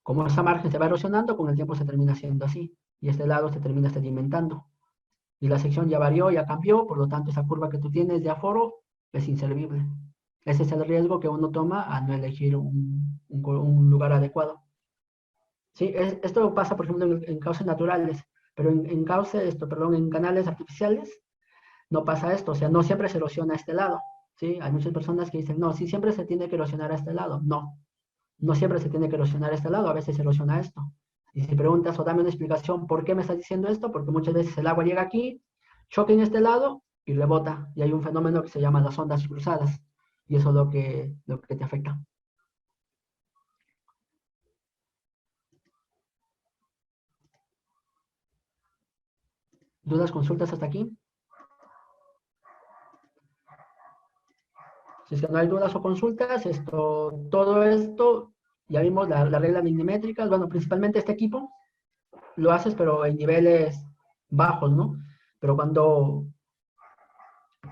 como esa margen se va erosionando, con el tiempo se termina siendo así, y este lado se termina sedimentando. Y la sección ya varió, ya cambió, por lo tanto esa curva que tú tienes de aforo es inservible. Ese es el riesgo que uno toma al no elegir un lugar adecuado. Sí, esto pasa, por ejemplo, en cauces naturales, pero en canales artificiales no pasa esto, o sea, no siempre se erosiona a este lado, ¿sí? Hay muchas personas que dicen, no, sí, siempre se tiene que erosionar a este lado. No, no siempre se tiene que erosionar a este lado, a veces se erosiona esto. Y si preguntas o dame una explicación por qué me estás diciendo esto, porque muchas veces el agua llega aquí, choca en este lado y rebota, y hay un fenómeno que se llama las ondas cruzadas, y eso es lo que te afecta. ¿Dudas, consultas hasta aquí? Si es que no hay dudas o consultas, todo esto, ya vimos la regla minimétrica, bueno, principalmente este equipo lo haces, pero en niveles bajos, ¿no? Pero cuando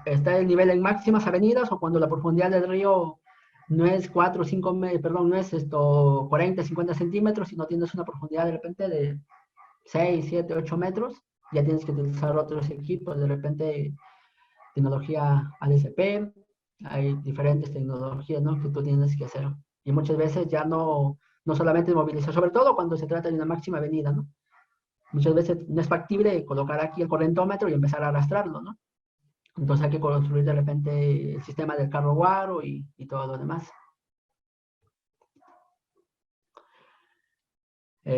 está el nivel en máximas avenidas o cuando la profundidad del río no es 4 o 5, perdón, no es 40, 50 centímetros, sino tienes una profundidad de repente de 6, 7, 8 metros, ya tienes que utilizar otros equipos, de repente tecnología ADSP, hay diferentes tecnologías, ¿no? Que tú tienes que hacer. Y muchas veces ya no solamente movilizar, sobre todo cuando se trata de una máxima avenida, ¿no? Muchas veces no es factible colocar aquí el correntómetro y empezar a arrastrarlo, ¿no? Entonces hay que construir de repente el sistema del carro guaro y todo lo demás.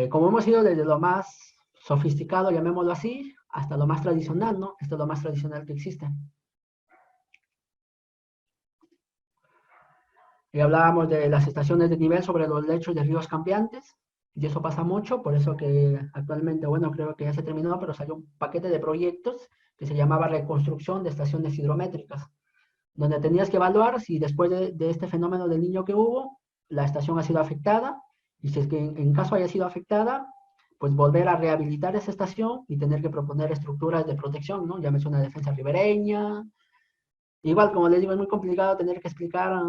Como hemos ido desde lo más sofisticado, llamémoslo así, hasta lo más tradicional, ¿no? Esto es lo más tradicional que existe. Y hablábamos de las estaciones de nivel sobre los lechos de ríos cambiantes, y eso pasa mucho, por eso que actualmente, bueno, creo que ya se terminó, pero salió un paquete de proyectos que se llamaba reconstrucción de estaciones hidrométricas, donde tenías que evaluar si después de este fenómeno del niño que hubo, la estación ha sido afectada, y si es que en caso haya sido afectada, pues volver a rehabilitar esa estación y tener que proponer estructuras de protección, ¿no? Llámese una defensa ribereña. Igual, como les digo, es muy complicado tener que explicar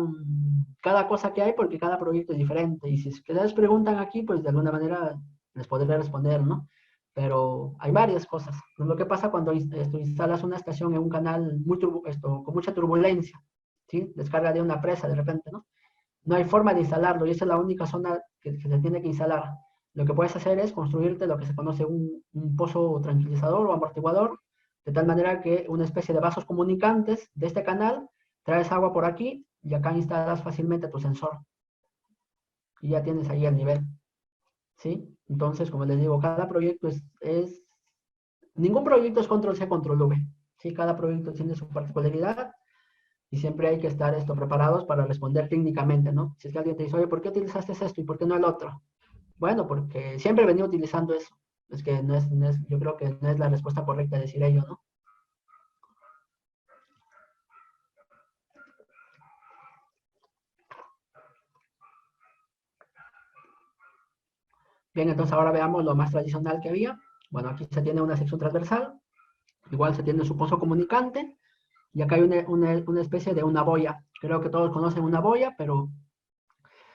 cada cosa que hay porque cada proyecto es diferente. Y si es que les preguntan aquí, pues de alguna manera les podré responder, ¿no? Pero hay varias cosas. Lo que pasa cuando instalas una estación en un canal con mucha turbulencia, ¿sí? Descarga de una presa de repente, ¿no? No hay forma de instalarlo y esa es la única zona que se tiene que instalar. Lo que puedes hacer es construirte lo que se conoce un pozo tranquilizador o amortiguador, de tal manera que una especie de vasos comunicantes de este canal, traes agua por aquí y acá instalas fácilmente tu sensor y ya tienes ahí el nivel, ¿sí? Entonces, como les digo, cada proyecto ningún proyecto es control C, control V, ¿sí? Cada proyecto tiene su particularidad y siempre hay que estar preparados para responder técnicamente, ¿no? Si es que alguien te dice, oye, ¿por qué utilizaste esto y por qué no el otro? Bueno, porque siempre he venido utilizando eso. Es que yo creo que no es la respuesta correcta decir ello, ¿no? Bien, entonces ahora veamos lo más tradicional que había. Bueno, aquí se tiene una sección transversal, igual se tiene su pozo comunicante, y acá hay una especie de una boya. Creo que todos conocen una boya, pero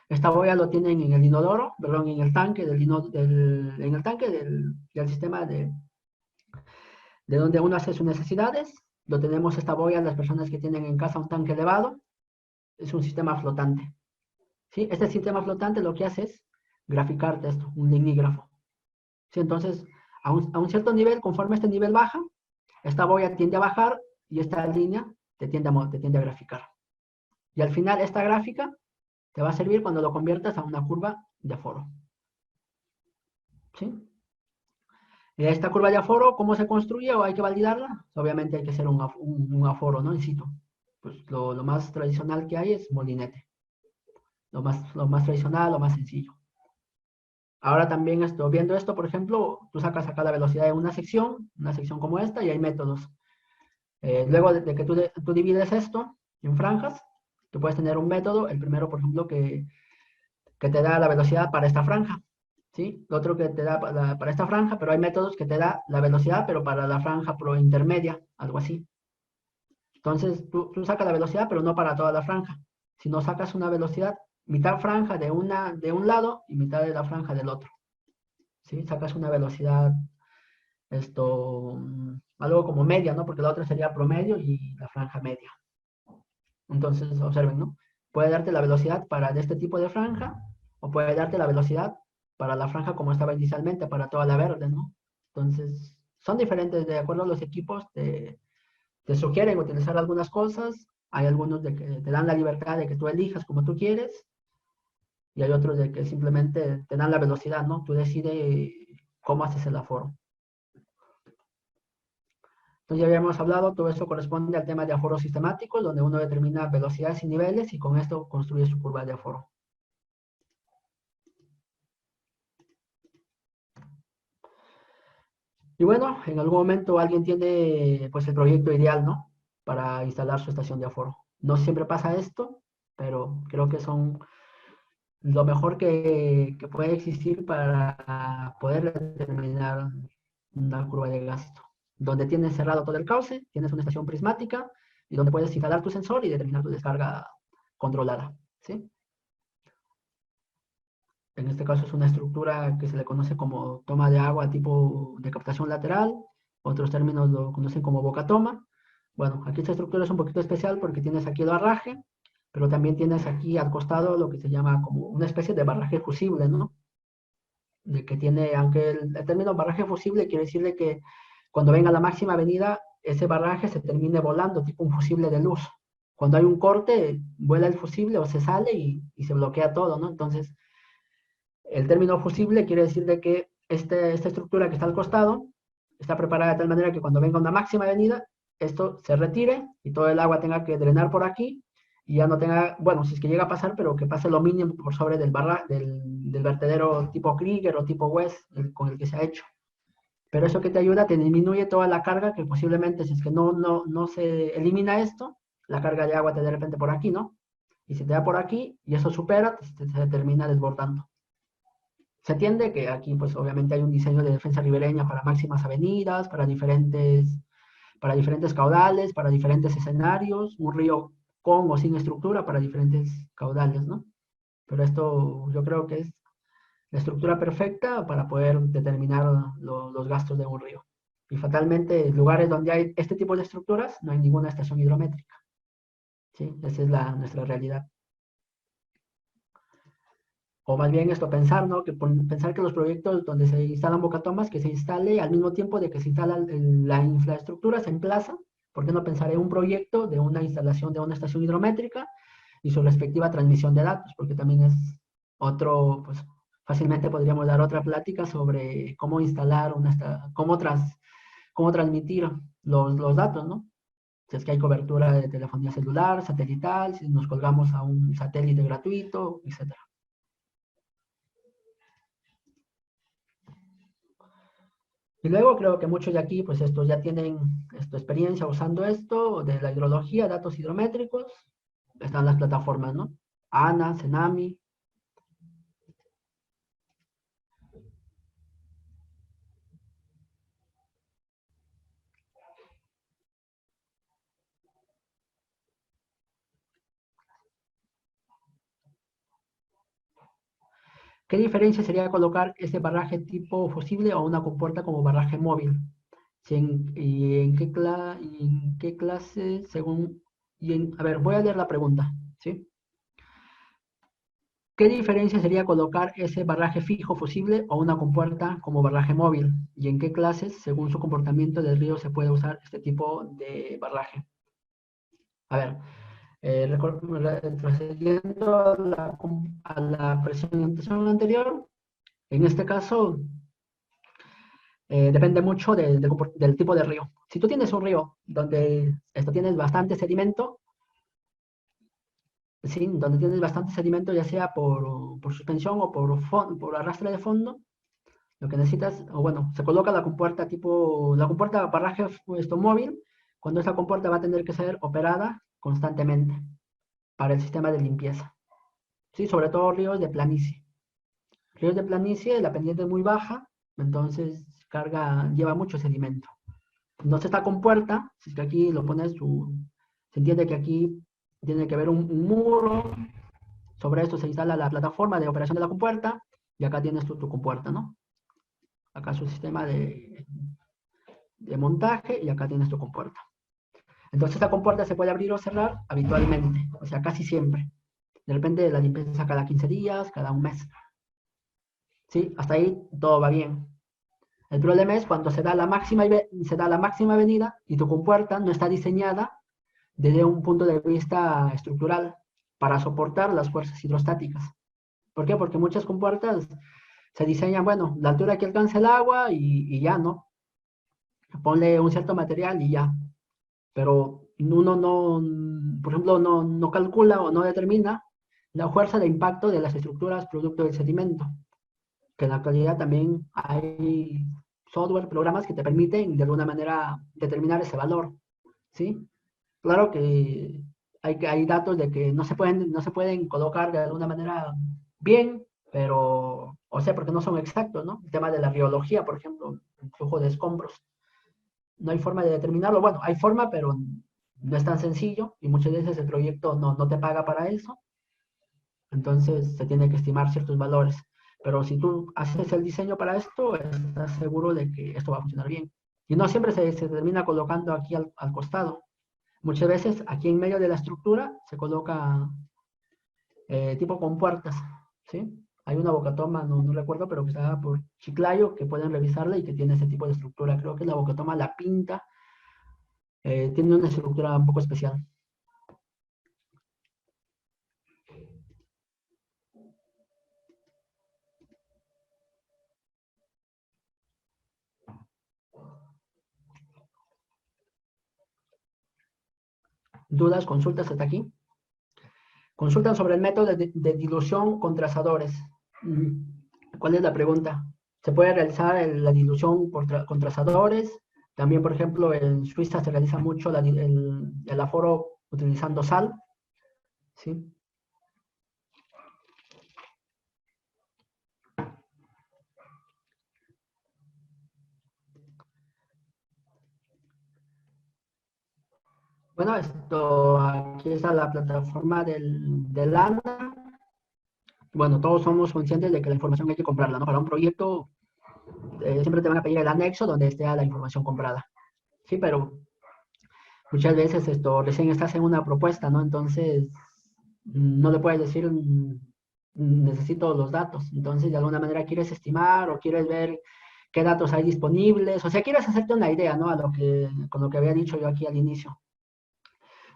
esta boya lo tienen en el inodoro, perdón, en el tanque en el tanque del sistema de donde uno hace sus necesidades. Lo tenemos esta boya, las personas que tienen en casa un tanque elevado, es un sistema flotante. ¿Sí? Este sistema flotante lo que hace es graficarte esto, un lignígrafo. ¿Sí? Entonces, a un cierto nivel, conforme este nivel baja, esta boya tiende a bajar y esta línea te tiende a graficar. Y al final, esta gráfica te va a servir cuando lo conviertas a una curva de aforo. ¿Sí? Esta curva de aforo, ¿cómo se construye o hay que validarla? Obviamente hay que hacer un aforo, ¿no? In situ. Pues lo más tradicional que hay es molinete. Lo más tradicional, lo más sencillo. Ahora también viendo esto, por ejemplo, tú sacas acá la velocidad de una sección como esta, y hay métodos. Luego de que tú divides esto en franjas, tú puedes tener un método, el primero, por ejemplo, que te da la velocidad para esta franja, ¿sí? El otro que te da para esta franja, pero hay métodos que te da la velocidad, pero para la franja pro intermedia, algo así. Entonces, tú sacas la velocidad, pero no para toda la franja, sino sacas una velocidad, mitad franja de un lado y mitad de la franja del otro, ¿sí? Sacas una velocidad, algo como media, ¿no? Porque la otra sería promedio y la franja media. Entonces, observen, ¿no? Puede darte la velocidad para de este tipo de franja, o puede darte la velocidad para la franja como estaba inicialmente, para toda la verde, ¿no? Entonces, son diferentes de acuerdo a los equipos, te sugieren utilizar algunas cosas, hay algunos de que te dan la libertad de que tú elijas como tú quieres, y hay otros de que simplemente te dan la velocidad, ¿no? Tú decides cómo haces el aforo. Entonces ya habíamos hablado, todo eso corresponde al tema de aforos sistemáticos, donde uno determina velocidades y niveles y con esto construye su curva de aforo. Y bueno, en algún momento alguien tiene pues el proyecto ideal, ¿no? Para instalar su estación de aforo. No siempre pasa esto, pero creo que son lo mejor que puede existir para poder determinar una curva de gasto. Donde tienes cerrado todo el cauce, tienes una estación prismática y donde puedes instalar tu sensor y determinar tu descarga controlada, ¿sí? En este caso es una estructura que se le conoce como toma de agua tipo de captación lateral, otros términos lo conocen como boca toma. Bueno, aquí esta estructura es un poquito especial porque tienes aquí el barraje, pero también tienes aquí al costado lo que se llama como una especie de barraje fusible, ¿no? De que tiene, aunque el término barraje fusible quiere decir de que cuando venga la máxima avenida, ese barraje se termine volando, tipo un fusible de luz. Cuando hay un corte, vuela el fusible o se sale y se bloquea todo, ¿no? Entonces, el término fusible quiere decir de que esta estructura que está al costado está preparada de tal manera que cuando venga una máxima avenida, esto se retire y todo el agua tenga que drenar por aquí y ya no tenga, bueno, si es que llega a pasar, pero que pase lo mínimo por sobre del vertedero tipo Krieger o tipo West con el que se ha hecho. Pero eso que te ayuda, te disminuye toda la carga que posiblemente si es que no se elimina esto, la carga de agua te de repente por aquí, ¿no? Y si te da por aquí y eso supera, se termina desbordando. Se entiende que aquí, pues obviamente hay un diseño de defensa ribereña para máximas avenidas, para diferentes caudales, para diferentes escenarios, un río con o sin estructura para diferentes caudales, ¿no? Pero esto yo creo que es la estructura perfecta para poder determinar los gastos de un río. Y fatalmente, en lugares donde hay este tipo de estructuras, no hay ninguna estación hidrométrica. ¿Sí? Esa es nuestra realidad. O más bien esto, pensar, ¿no? Pensar que los proyectos donde se instalan bocatomas, que se instale al mismo tiempo de que se instala la infraestructura, se emplaza. ¿Por qué no pensar en un proyecto de una instalación de una estación hidrométrica y su respectiva transmisión de datos? Porque también es otro, pues fácilmente podríamos dar otra plática sobre cómo instalar cómo transmitir los datos, ¿no? Si es que hay cobertura de telefonía celular, satelital, si nos colgamos a un satélite gratuito, etc. Y luego creo que muchos de aquí, pues estos ya tienen experiencia usando esto, de la hidrología, datos hidrométricos. Están las plataformas, ¿no? ANA, Cenami. ¿Qué diferencia sería colocar este barraje tipo fusible o una compuerta como barraje móvil? ¿Y en qué clase, según... a ver, voy a leer la pregunta, ¿sí? ¿Qué diferencia sería colocar ese barraje fijo fusible o una compuerta como barraje móvil? ¿Y en qué clases, según su comportamiento del río, se puede usar este tipo de barraje? A ver, retrocediendo a la presentación anterior, en este caso depende mucho del tipo de río. Si tú tienes un río donde tienes bastante sedimento, ¿sí? Donde tienes bastante sedimento, ya sea por suspensión o por arrastre de fondo, lo que necesitas, o bueno, se coloca la compuerta la compuerta barraje móvil, cuando esa compuerta va a tener que ser operada constantemente para el sistema de limpieza. Sí, sobre todo ríos de planicie. Ríos de planicie, la pendiente es muy baja, entonces lleva mucho sedimento. Entonces esta compuerta, si es que aquí lo pones, se entiende que aquí tiene que haber un muro, sobre esto se instala la plataforma de operación de la compuerta, y acá tienes tu compuerta, ¿no? Acá su sistema de montaje, y acá tienes tu compuerta. Entonces esta compuerta se puede abrir o cerrar habitualmente, o sea, casi siempre. De repente la limpieza cada 15 días, cada un mes. ¿Sí? Hasta ahí todo va bien. El problema es cuando se da la máxima avenida y tu compuerta no está diseñada desde un punto de vista estructural para soportar las fuerzas hidrostáticas. ¿Por qué? Porque muchas compuertas se diseñan, bueno, la altura que alcanza el agua y ya, ¿no? Ponle un cierto material y ya. Pero uno no, por ejemplo, no calcula o no determina la fuerza de impacto de las estructuras producto del sedimento, que en la actualidad también hay software, programas que te permiten de alguna manera determinar ese valor, ¿sí? Claro que hay datos de que no se pueden colocar de alguna manera bien, pero, o sea, porque no son exactos, ¿no? El tema de la riología, por ejemplo, el flujo de escombros. No hay forma de determinarlo. Bueno, hay forma, pero no es tan sencillo y muchas veces el proyecto no te paga para eso. Entonces se tiene que estimar ciertos valores. Pero si tú haces el diseño para esto, estás seguro de que esto va a funcionar bien. Y no siempre se termina colocando aquí al costado. Muchas veces aquí en medio de la estructura se coloca tipo con puertas, ¿sí? Hay una bocatoma, no recuerdo, pero que está por Chiclayo, que pueden revisarla y que tiene ese tipo de estructura. Creo que la bocatoma La Pinta tiene una estructura un poco especial. ¿Dudas, consultas hasta aquí? Consultan sobre el método de dilución con trazadores. ¿Cuál es la pregunta? ¿Se puede realizar la dilución con trazadores? También, por ejemplo, en Suiza se realiza mucho el aforo utilizando sal, ¿sí? Bueno, aquí está la plataforma del ANA. Bueno, todos somos conscientes de que la información hay que comprarla, ¿no? Para un proyecto siempre te van a pedir el anexo donde esté la información comprada. Sí, pero muchas veces recién estás en una propuesta, ¿no? Entonces, no le puedes decir, necesito los datos. Entonces, de alguna manera quieres estimar o quieres ver qué datos hay disponibles. O sea, quieres hacerte una idea, ¿no? Con lo que había dicho yo aquí al inicio.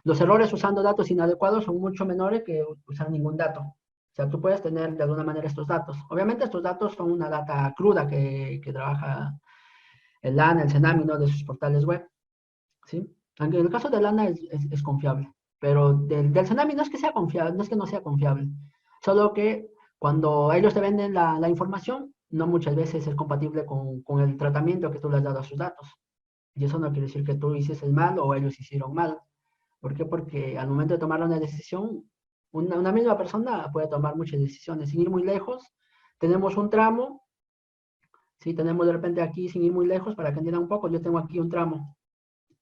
Los errores usando datos inadecuados son mucho menores que usar ningún dato. O sea, tú puedes tener de alguna manera estos datos. Obviamente estos datos son una data cruda que trabaja el LANA, el Cenami, ¿no? De sus portales web, ¿sí? Aunque en el caso del LANA es confiable, pero del Cenami no es que sea confiable, no es que no sea confiable, solo que cuando ellos te venden la información, no muchas veces es compatible con el tratamiento que tú le has dado a sus datos. Y eso no quiere decir que tú hiciste mal o ellos hicieron mal. ¿Por qué? Porque al momento de tomar una decisión, una misma persona puede tomar muchas decisiones. Sin ir muy lejos, tenemos un tramo, ¿sí? Tenemos de repente aquí, sin ir muy lejos, para que entiendan un poco, yo tengo aquí un tramo,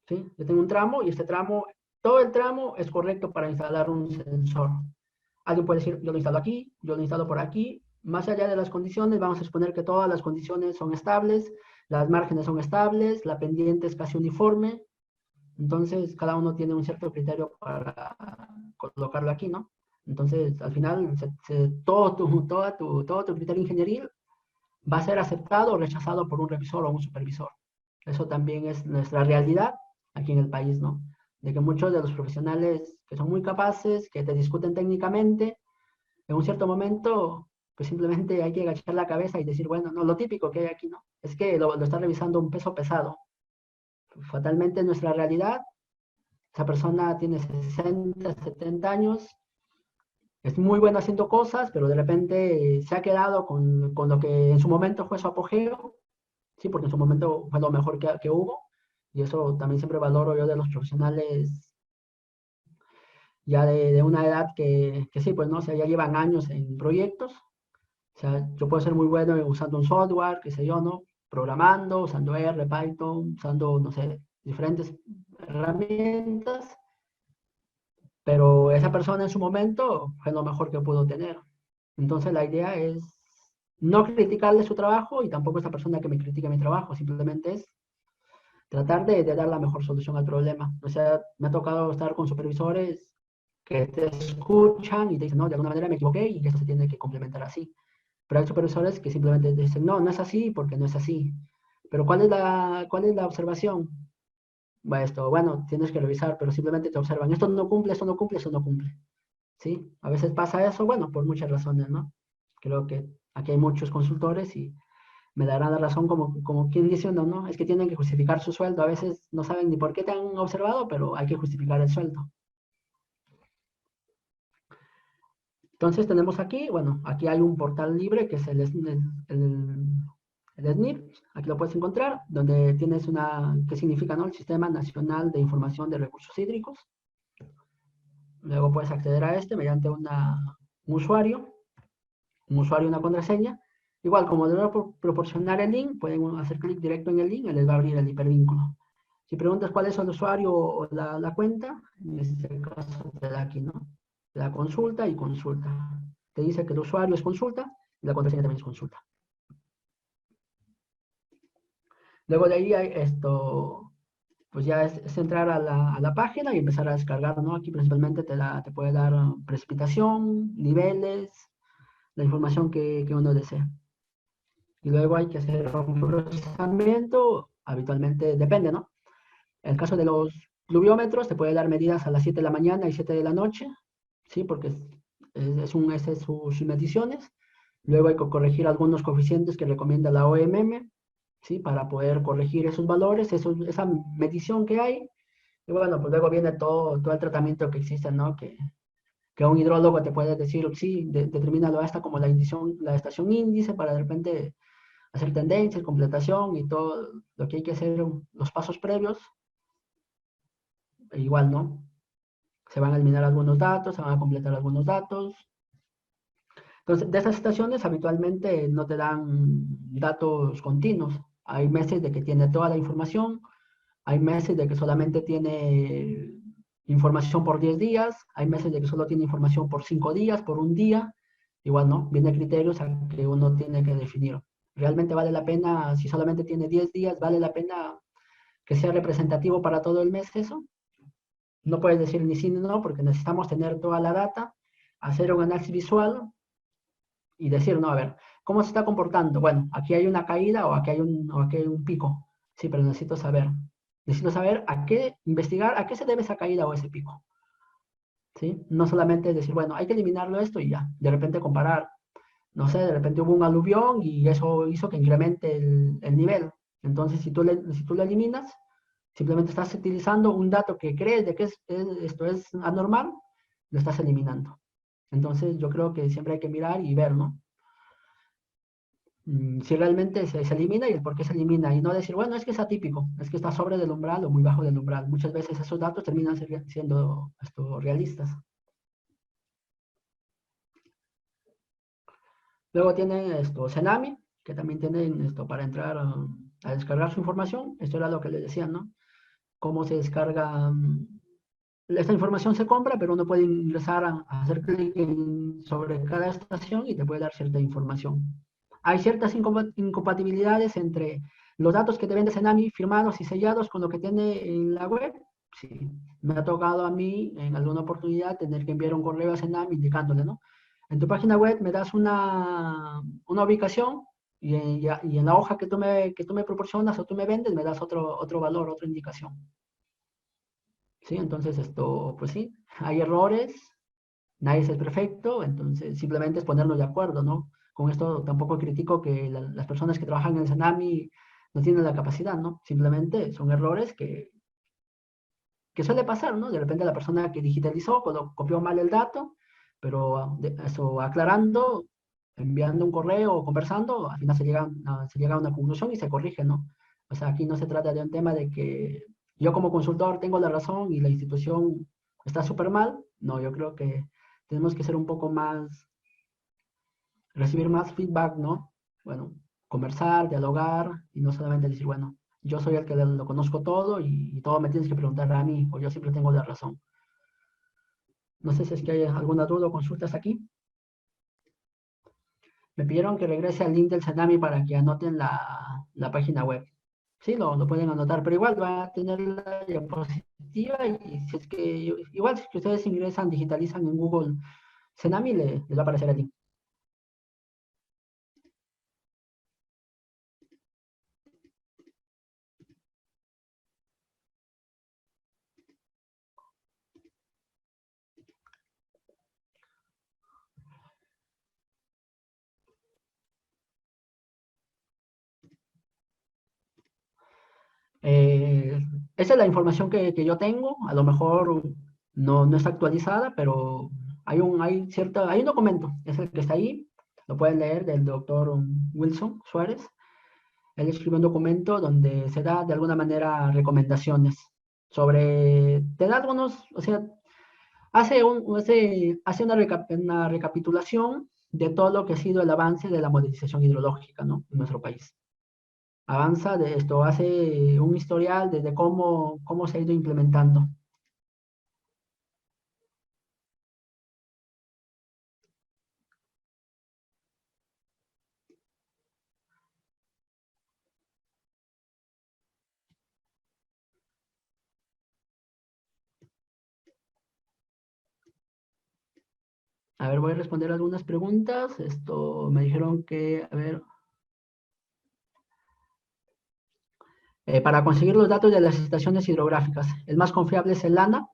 ¿sí? Yo tengo un tramo y este tramo, todo el tramo es correcto para instalar un sensor. Alguien puede decir, yo lo instalo aquí, yo lo instalo por aquí, Más allá de las condiciones, vamos a suponer que todas las condiciones son estables, las márgenes son estables, la pendiente es casi uniforme, entonces cada uno tiene un cierto criterio para colocarlo aquí, ¿no? Entonces, al final, todo tu criterio ingenieril va a ser aceptado o rechazado por un revisor o un supervisor. Eso también es nuestra realidad aquí en el país, ¿no? De que muchos de los profesionales que son muy capaces, que te discuten técnicamente, en un cierto momento, pues simplemente hay que agachar la cabeza y decir, bueno, no, lo típico que hay aquí, ¿no? Es que lo está revisando un peso pesado. Fatalmente en nuestra realidad, esa persona tiene 60, 70 años, es muy bueno haciendo cosas, pero de repente se ha quedado con lo que en su momento fue su apogeo, sí, porque en su momento fue lo mejor que hubo, y eso también siempre valoro yo de los profesionales ya de una edad que sí, pues no, o sea, ya llevan años en proyectos. O sea, yo puedo ser muy bueno usando un software, qué sé yo, ¿no? Programando, usando R, Python, usando, no sé, diferentes herramientas, pero esa persona en su momento fue lo mejor que pudo tener. Entonces la idea es no criticarle su trabajo y tampoco esta persona que me critique mi trabajo, simplemente es tratar de dar la mejor solución al problema. O sea, me ha tocado estar con supervisores que te escuchan y te dicen, no, de alguna manera me equivoqué y esto se tiene que complementar así. Pero hay supervisores que simplemente dicen, no, no es así porque no es así. Pero ¿cuál es la observación? Bueno, tienes que revisar, pero simplemente te observan, esto no cumple, esto no cumple, esto no cumple. ¿Sí? A veces pasa eso, bueno, por muchas razones, ¿no? Creo que aquí hay muchos consultores y me darán la razón como quien dice, no, no, es que tienen que justificar su sueldo. A veces no saben ni por qué te han observado, pero hay que justificar el sueldo. Entonces tenemos aquí, bueno, aquí hay un portal libre que es el SNIP, aquí lo puedes encontrar, donde tienes ¿qué significa, no? El Sistema Nacional de Información de Recursos Hídricos. Luego puedes acceder a este mediante un usuario y una contraseña. Igual, como les voy a proporcionar el link, pueden hacer clic directo en el link y les va a abrir el hipervínculo. Si preguntas cuál es el usuario o la cuenta, en este caso te da aquí, ¿no? Te da consulta y consulta. Te dice que el usuario es consulta y la contraseña también es consulta. Luego de ahí hay pues ya es entrar a la página y empezar a descargar, ¿no? Aquí principalmente te puede dar precipitación, niveles, la información que uno desea. Y luego hay que hacer un procesamiento, habitualmente depende, ¿no? En el caso de los pluviómetros, te puede dar medidas a las 7 de la mañana y 7 de la noche, ¿sí? Porque ese es sus mediciones. Luego hay que corregir algunos coeficientes que recomienda la OMM, ¿sí? Para poder corregir esos valores, esa medición que hay. Y bueno, pues luego viene todo el tratamiento que existe, ¿no? Que un hidrólogo te puede decir, sí, determínalo esta como la estación índice para de repente hacer tendencias, completación y todo lo que hay que hacer, los pasos previos, igual, ¿no? Se van a eliminar algunos datos, se van a completar algunos datos. Entonces, de esas estaciones habitualmente no te dan datos continuos. Hay meses de que tiene toda la información, hay meses de que solamente tiene información por 10 días, hay meses de que solo tiene información por 5 días, por un día. Igual, ¿no? Viene criterios a que uno tiene que definir. ¿Realmente vale la pena, si solamente tiene 10 días, vale la pena que sea representativo para todo el mes eso? No puedes decir ni sí ni no, porque necesitamos tener toda la data, hacer un análisis visual y decir, no, a ver, ¿cómo se está comportando? Bueno, aquí hay una caída o aquí hay un pico. Sí, pero necesito saber investigar a qué se debe esa caída o ese pico. ¿Sí? No solamente decir, bueno, hay que eliminarlo esto y ya, de repente comparar, no sé, de repente hubo un aluvión y eso hizo que incremente el nivel. Entonces, si tú lo eliminas, simplemente estás utilizando un dato que crees de que esto es anormal, lo estás eliminando. Entonces, yo creo que siempre hay que mirar y ver, ¿no? Si realmente se elimina y el por qué se elimina. Y no decir, bueno, es que es atípico, es que está sobre del umbral o muy bajo del umbral. Muchas veces esos datos terminan siendo realistas. Luego tienen Cenami, que también tienen esto para entrar a descargar su información. Esto era lo que les decía, ¿no? Cómo se descarga esta información se compra, pero uno puede ingresar a hacer clic sobre cada estación y te puede dar cierta información. Hay ciertas incompatibilidades entre los datos que te vende Cenami firmados y sellados con lo que tiene en la web. Sí, me ha tocado a mí en alguna oportunidad tener que enviar un correo a Cenami indicándole, ¿no? En tu página web me das una ubicación y en la hoja que tú me proporcionas o tú me vendes me das otro valor, otra indicación. ¿Sí? Entonces esto, pues sí, hay errores, nadie es perfecto, entonces simplemente es ponernos de acuerdo, ¿no? Con esto tampoco critico que las personas que trabajan en el Cenami no tienen la capacidad, ¿no? Simplemente son errores que suele pasar, ¿no? De repente la persona que digitalizó copió mal el dato, pero eso aclarando, enviando un correo o conversando, al final se llega a una conclusión y se corrige, ¿no? O sea, aquí no se trata de un tema de que yo como consultor tengo la razón y la institución está súper mal. No, yo creo que tenemos que ser un poco más, recibir más feedback, ¿no? Bueno, conversar, dialogar y no solamente decir, bueno, yo soy el que lo conozco todo y todo me tienes que preguntar a mí o yo siempre tengo la razón. No sé si es que hay alguna duda o consultas aquí. Me pidieron que regrese al link del Cenami para que anoten la página web. Sí, lo pueden anotar, pero igual va a tener la diapositiva y si es que, igual si es que ustedes ingresan, digitalizan en Google Cenami, les va a aparecer el link. Eh, Esa es la información que yo tengo. A lo mejor no está actualizada, pero hay un documento, es el que está ahí. Lo pueden leer del doctor Wilson Suárez. Él escribe un documento donde se da de alguna manera recomendaciones te da algunos, o sea, hace una recapitulación de todo lo que ha sido el avance de la modernización hidrológica, ¿no? En nuestro país. Avanza de esto, hace un historial de cómo se ha ido implementando. A ver, voy a responder algunas preguntas. Esto me dijeron que, a ver, para conseguir los datos de las estaciones hidrográficas, el más confiable es el ANA.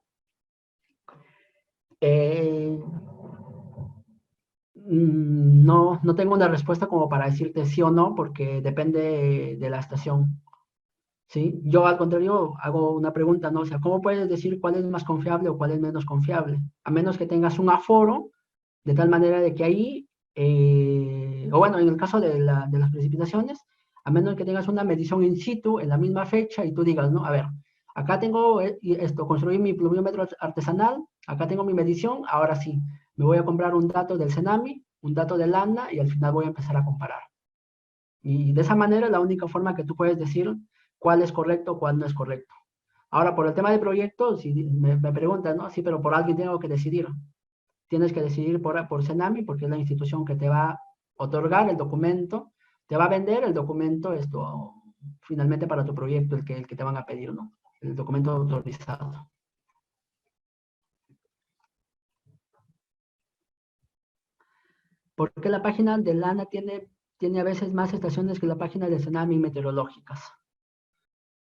Eh, no tengo una respuesta como para decirte sí o no, porque depende de la estación. ¿Sí? Yo al contrario hago una pregunta, ¿no? O sea, ¿cómo puedes decir cuál es más confiable o cuál es menos confiable? A menos que tengas un aforo, de tal manera de que ahí, o bueno, en el caso de las precipitaciones, a menos que tengas una medición in situ en la misma fecha y tú digas, ¿no? A ver, acá tengo esto, construí mi pluviómetro artesanal, acá tengo mi medición, ahora sí, me voy a comprar un dato del Cenami, un dato del ANA y al final voy a empezar a comparar. Y de esa manera la única forma que tú puedes decir cuál es correcto, cuál no es correcto. Ahora, por el tema de proyectos, si me preguntas, ¿no? Sí, pero por alguien tengo que decidir. Tienes que decidir por Cenami, porque es la institución que te va a otorgar el documento, te va a vender el documento, esto, finalmente para tu proyecto, el que te van a pedir, ¿no? El documento autorizado. ¿Por qué la página de Lana tiene a veces más estaciones que la página de Cenami meteorológicas?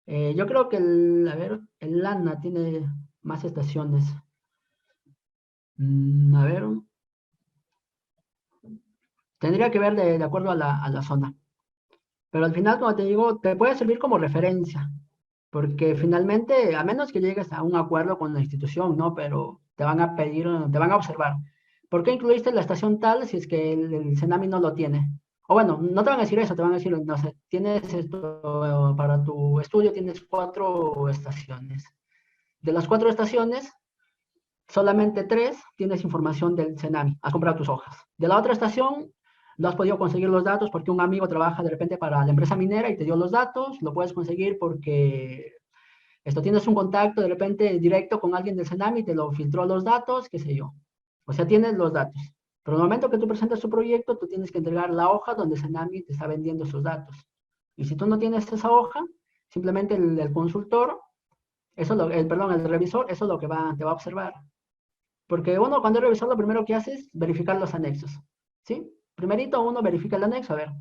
Yo creo que a ver, el Lana tiene más estaciones. A ver, tendría que ver de acuerdo a la zona. Pero al final, como te digo, te puede servir como referencia, porque finalmente, a menos que llegues a un acuerdo con la institución, ¿no? Pero te van a pedir, te van a observar. ¿Por qué incluiste la estación tal si es que el Cenami no lo tiene? O bueno, no te van a decir eso, te van a decir, no sé, tienes esto, para tu estudio tienes 4 estaciones. De las 4 estaciones, solamente 3 tienes información del Cenami, has comprado tus hojas. De la otra estación, no has podido conseguir los datos porque un amigo trabaja de repente para la empresa minera y te dio los datos, lo puedes conseguir porque Esto tienes un contacto de repente directo con alguien del Senami, te lo filtró los datos, qué sé yo. O sea, tienes los datos. Pero en el momento que tú presentas tu proyecto, tú tienes que entregar la hoja donde Senami te está vendiendo esos datos. Y si tú no tienes esa hoja, simplemente el consultor, perdón, el revisor, eso es lo que te va a observar. Porque uno cuando es revisor lo primero que hace es verificar los anexos. ¿Sí? Primerito uno verifica el anexo, a ver,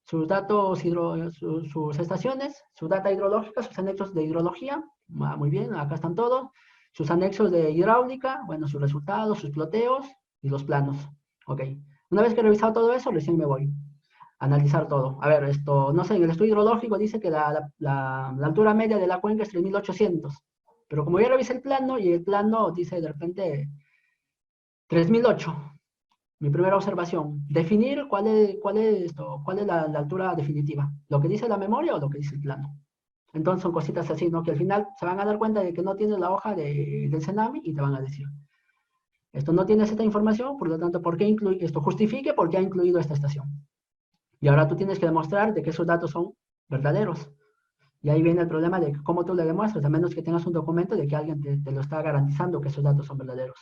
sus datos, sus estaciones, su data hidrológica, sus anexos de hidrología, muy bien, acá están todos, sus anexos de hidráulica, bueno, sus resultados, sus ploteos y los planos. Ok, una vez que he revisado todo eso, recién me voy a analizar todo. A ver, esto, no sé, en el estudio hidrológico dice que la altura media de la cuenca es 3.800, pero como ya revisé el plano y el plano dice de repente 3.008. Mi primera observación, definir cuál es la altura definitiva, lo que dice la memoria o lo que dice el plano. Entonces son cositas así, ¿no? Que al final se van a dar cuenta de que no tienes la hoja del Senami y te van a decir, esto no tienes esta información, por lo tanto, ¿por qué incluye esto? Justifique por qué ha incluido esta estación. Y ahora tú tienes que demostrar de que esos datos son verdaderos. Y ahí viene el problema de cómo tú le demuestras, a menos que tengas un documento de que alguien te lo está garantizando que esos datos son verdaderos.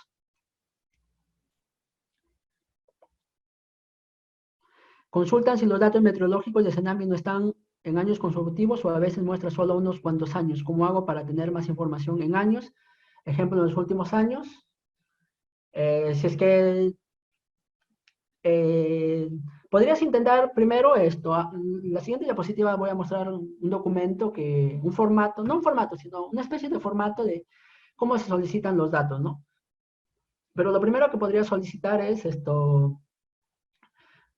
Consultan si los datos meteorológicos de Senami no están en años consecutivos o a veces muestra solo unos cuantos años. ¿Cómo hago para tener más información en años? Ejemplo, en los últimos años. Si es que eh, podrías intentar primero esto. La siguiente diapositiva voy a mostrar un documento un formato, no un formato, sino una especie de formato de cómo se solicitan los datos, ¿no? Pero lo primero que podrías solicitar es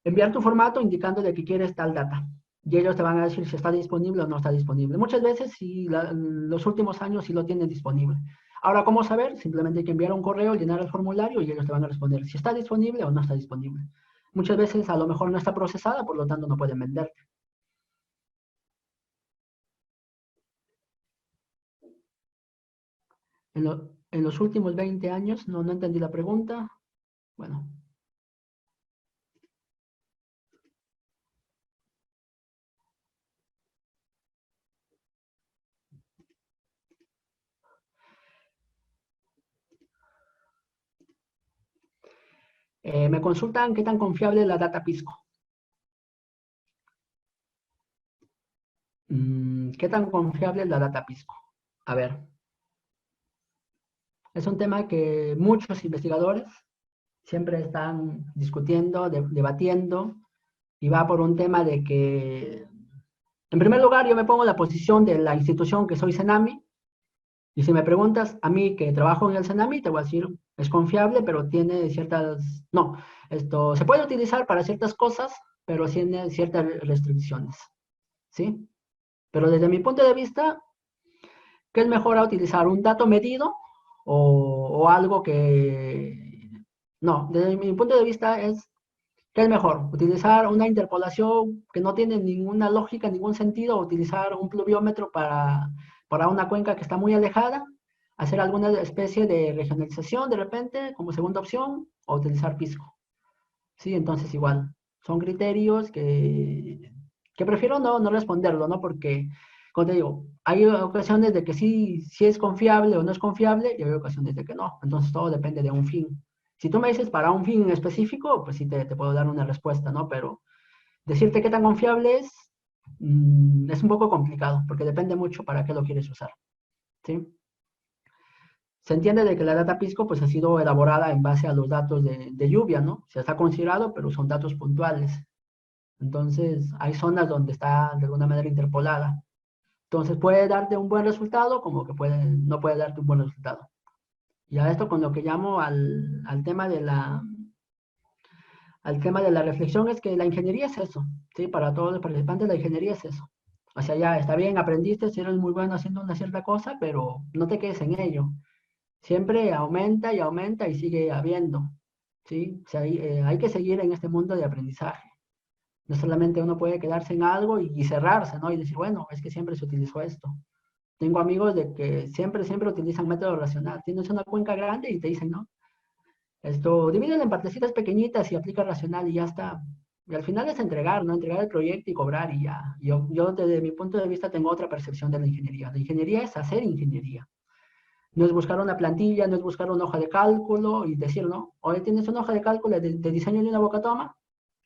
enviar tu formato indicando de que quieres tal data. Y ellos te van a decir si está disponible o no está disponible. Muchas veces, si los últimos años sí lo tienen disponible. Ahora, ¿cómo saber? Simplemente hay que enviar un correo, llenar el formulario y ellos te van a responder si está disponible o no está disponible. Muchas veces a lo mejor no está procesada, por lo tanto no pueden venderte. En los últimos 20 años, no entendí la pregunta. Bueno, me consultan qué tan confiable es la data Pisco. ¿Qué tan confiable es la data Pisco? A ver, es un tema que muchos investigadores siempre están discutiendo, debatiendo, y va por un tema de que, en primer lugar, yo me pongo en la posición de la institución que soy Senami, y si me preguntas a mí que trabajo en el Senami, te voy a decir, es confiable, pero tiene ciertas, no, esto se puede utilizar para ciertas cosas, pero tiene ciertas restricciones, ¿sí? Pero desde mi punto de vista, ¿qué es mejor a utilizar? ¿Un dato medido o algo que... No, desde mi punto de vista ¿qué es mejor? ¿Utilizar una interpolación que no tiene ninguna lógica, ningún sentido, o utilizar un pluviómetro para una cuenca que está muy alejada? ¿Hacer alguna especie de regionalización de repente como segunda opción o utilizar Pisco? Sí, entonces igual, son criterios que prefiero no responderlo, ¿no? Porque, como te digo, hay ocasiones de que sí es confiable o no es confiable y hay ocasiones de que no. Entonces todo depende de un fin. Si tú me dices para un fin específico, pues sí te puedo dar una respuesta, ¿no? Pero decirte qué tan confiable es un poco complicado porque depende mucho para qué lo quieres usar, ¿sí? Se entiende de que la data Pisco pues, ha sido elaborada en base a los datos de lluvia, ¿no? Se está considerado, pero son datos puntuales. Entonces, hay zonas donde está de alguna manera interpolada. Entonces, puede darte un buen resultado, como que no puede darte un buen resultado. Y a esto con lo que llamo al tema de la reflexión es que la ingeniería es eso, ¿sí? Para todos los participantes la ingeniería es eso. O sea, ya está bien, aprendiste, si eres muy bueno haciendo una cierta cosa, pero no te quedes en ello. Siempre aumenta y sigue habiendo, ¿sí? O sea, hay que seguir en este mundo de aprendizaje. No solamente uno puede quedarse en algo y cerrarse, ¿no? Y decir, bueno, es que siempre se utilizó esto. Tengo amigos de que siempre utilizan método racional. Tienes una cuenca grande y te dicen, ¿no? Esto, divídela en partecitas pequeñitas y aplica racional y ya está. Y al final es entregar, ¿no? Entregar el proyecto y cobrar y ya. Yo desde mi punto de vista tengo otra percepción de la ingeniería. La ingeniería es hacer ingeniería. No es buscar una plantilla, no es buscar una hoja de cálculo y decir, ¿no? Oye, ¿tienes una hoja de cálculo de diseño de una bocatoma?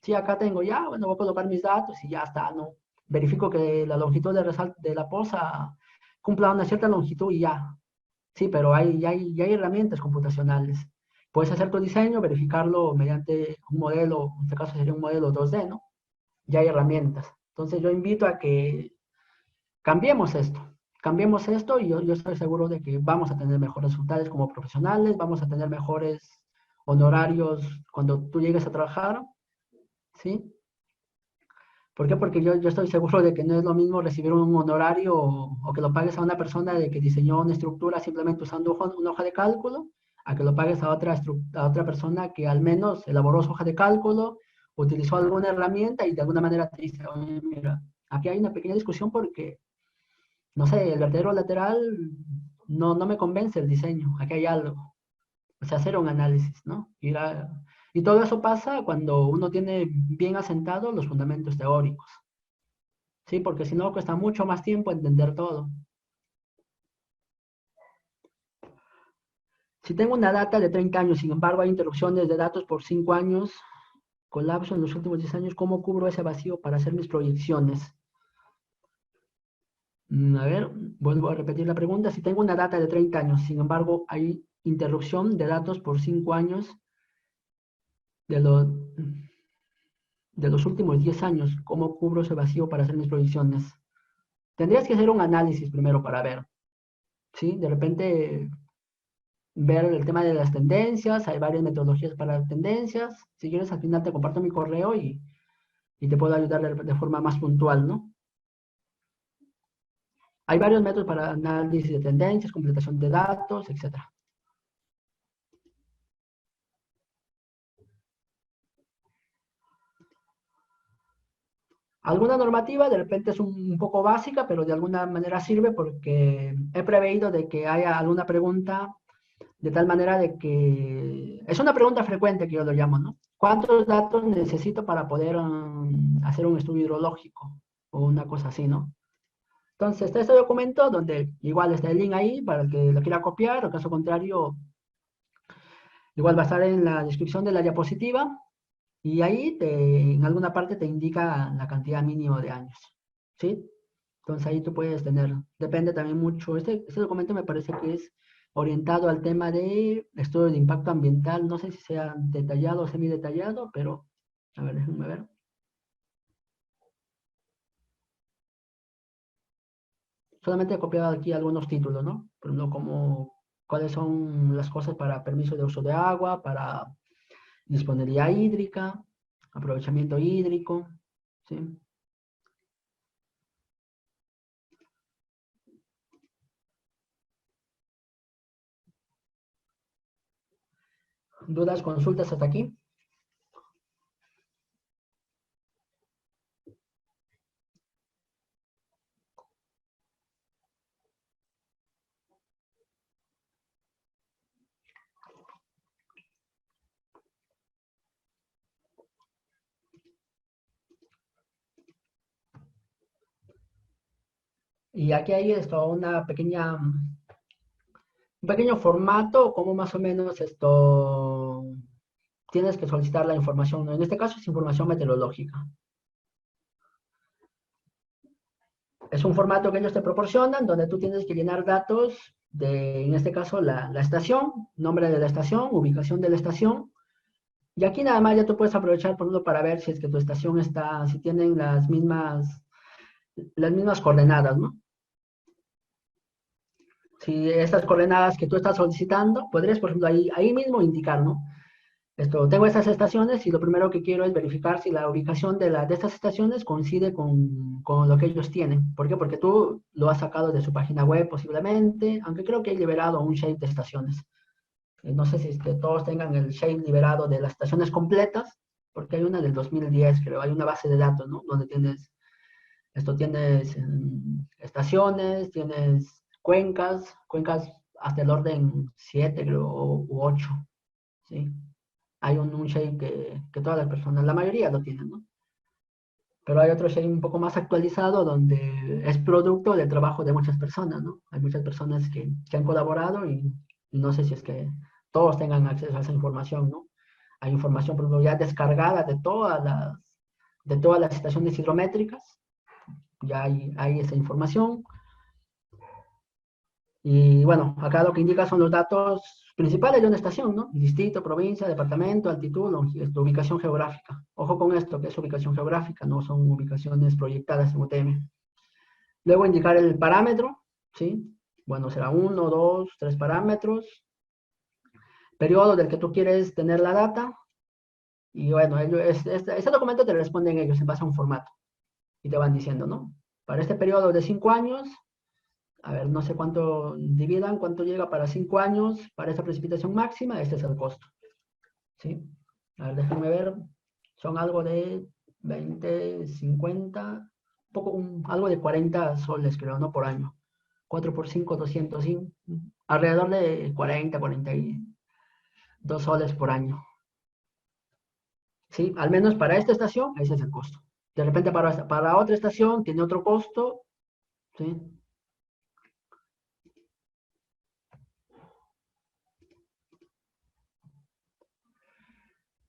Sí, acá tengo ya, bueno, voy a colocar mis datos y ya está, ¿no? Verifico que la longitud de la poza cumpla una cierta longitud y ya. Sí, pero ya hay herramientas computacionales. Puedes hacer tu diseño, verificarlo mediante un modelo, en este caso sería un modelo 2D, ¿no? Ya hay herramientas. Entonces yo invito a que cambiemos esto. Cambiemos esto y yo estoy seguro de que vamos a tener mejores resultados como profesionales, vamos a tener mejores honorarios cuando tú llegues a trabajar, ¿sí? ¿Por qué? Porque yo estoy seguro de que no es lo mismo recibir un honorario o que lo pagues a una persona de que diseñó una estructura simplemente usando una hoja de cálculo, a que lo pagues a otra persona que al menos elaboró su hoja de cálculo, utilizó alguna herramienta y de alguna manera te dice, oye, mira, aquí hay una pequeña discusión porque no sé, el vertedero lateral no me convence el diseño, aquí hay algo. O sea, hacer un análisis, ¿no? Y todo eso pasa cuando uno tiene bien asentados los fundamentos teóricos, ¿sí? Porque si no, cuesta mucho más tiempo entender todo. Si tengo una data de 30 años, sin embargo, hay interrupciones de datos por 5 años, colapso en los últimos 10 años, ¿cómo cubro ese vacío para hacer mis proyecciones? A ver, vuelvo a repetir la pregunta. Si tengo una data de 30 años, sin embargo, hay interrupción de datos por 5 años de, lo- de los últimos 10 años, ¿cómo cubro ese vacío para hacer mis proyecciones? Tendrías que hacer un análisis primero para ver, ¿sí? De repente ver el tema de las tendencias, hay varias metodologías para las tendencias. Si quieres, al final te comparto mi correo y te puedo ayudar de forma más puntual, ¿no? Hay varios métodos para análisis de tendencias, completación de datos, etcétera. Alguna normativa de repente es un poco básica, pero de alguna manera sirve porque he preveído de que haya alguna pregunta de tal manera de que es una pregunta frecuente que yo lo llamo, ¿no? ¿Cuántos datos necesito para poder hacer un estudio hidrológico? O una cosa así, ¿no? Entonces está este documento donde igual está el link ahí para el que lo quiera copiar, o caso contrario, igual va a estar en la descripción de la diapositiva y ahí en alguna parte te indica la cantidad mínima de años, ¿sí? Entonces ahí tú puedes tener, depende también mucho, este documento me parece que es orientado al tema de estudio de impacto ambiental, no sé si sea detallado o semi detallado, pero a ver, déjenme ver. Solamente he copiado aquí algunos títulos, ¿no? Por ejemplo, como cuáles son las cosas para permiso de uso de agua, para disponibilidad hídrica, aprovechamiento hídrico, ¿sí? ¿Dudas, consultas hasta aquí? Y aquí hay esto, un pequeño formato, como más o menos esto tienes que solicitar la información, ¿no? En este caso es información meteorológica. Es un formato que ellos te proporcionan donde tú tienes que llenar datos de, en este caso, la estación, nombre de la estación, ubicación de la estación. Y aquí nada más ya tú puedes aprovechar, por ejemplo, para ver si es que tu estación está, si tienen las mismas coordenadas, ¿no? Si estas coordenadas que tú estás solicitando, podrías, por ejemplo, ahí mismo indicar, ¿no? Tengo estas estaciones y lo primero que quiero es verificar si la ubicación de estas estaciones coincide con lo que ellos tienen. ¿Por qué? Porque tú lo has sacado de su página web posiblemente, aunque creo que hay liberado un shape de estaciones. No sé si es que todos tengan el shape liberado de las estaciones completas, porque hay una del 2010, creo, hay una base de datos, ¿no? Donde tienes estaciones, tienes cuencas hasta el orden 7, creo, u 8, ¿sí? Hay un shape que todas las personas, la mayoría lo tienen, ¿no? Pero hay otro sharing un poco más actualizado donde es producto del trabajo de muchas personas, ¿no? Hay muchas personas que han colaborado y no sé si es que todos tengan acceso a esa información, ¿no? Hay información, por ejemplo, ya descargada de todas las estaciones hidrométricas, ya hay esa información. Y bueno, acá lo que indica son los datos principales de una estación, ¿no? Distrito, provincia, departamento, altitud, ubicación geográfica. Ojo con esto, que es ubicación geográfica, no son ubicaciones proyectadas en UTM. Luego indicar el parámetro, ¿sí? Bueno, será 1, 2, 3 parámetros. Periodo del que tú quieres tener la data. Y bueno, este documento te responden ellos en base a un formato. Y te van diciendo, ¿no? Para este periodo de 5 años, a ver, no sé cuánto dividan, cuánto llega para 5 años, para esta precipitación máxima, este es el costo. ¿Sí? A ver, déjenme ver, son algo de 20, 50, algo de 40 soles, creo, ¿no? Por año. 4 por 5, 200, sí. Alrededor de 40, 42 soles por año. ¿Sí? Al menos para esta estación, ese es el costo. De repente para otra estación tiene otro costo, ¿sí?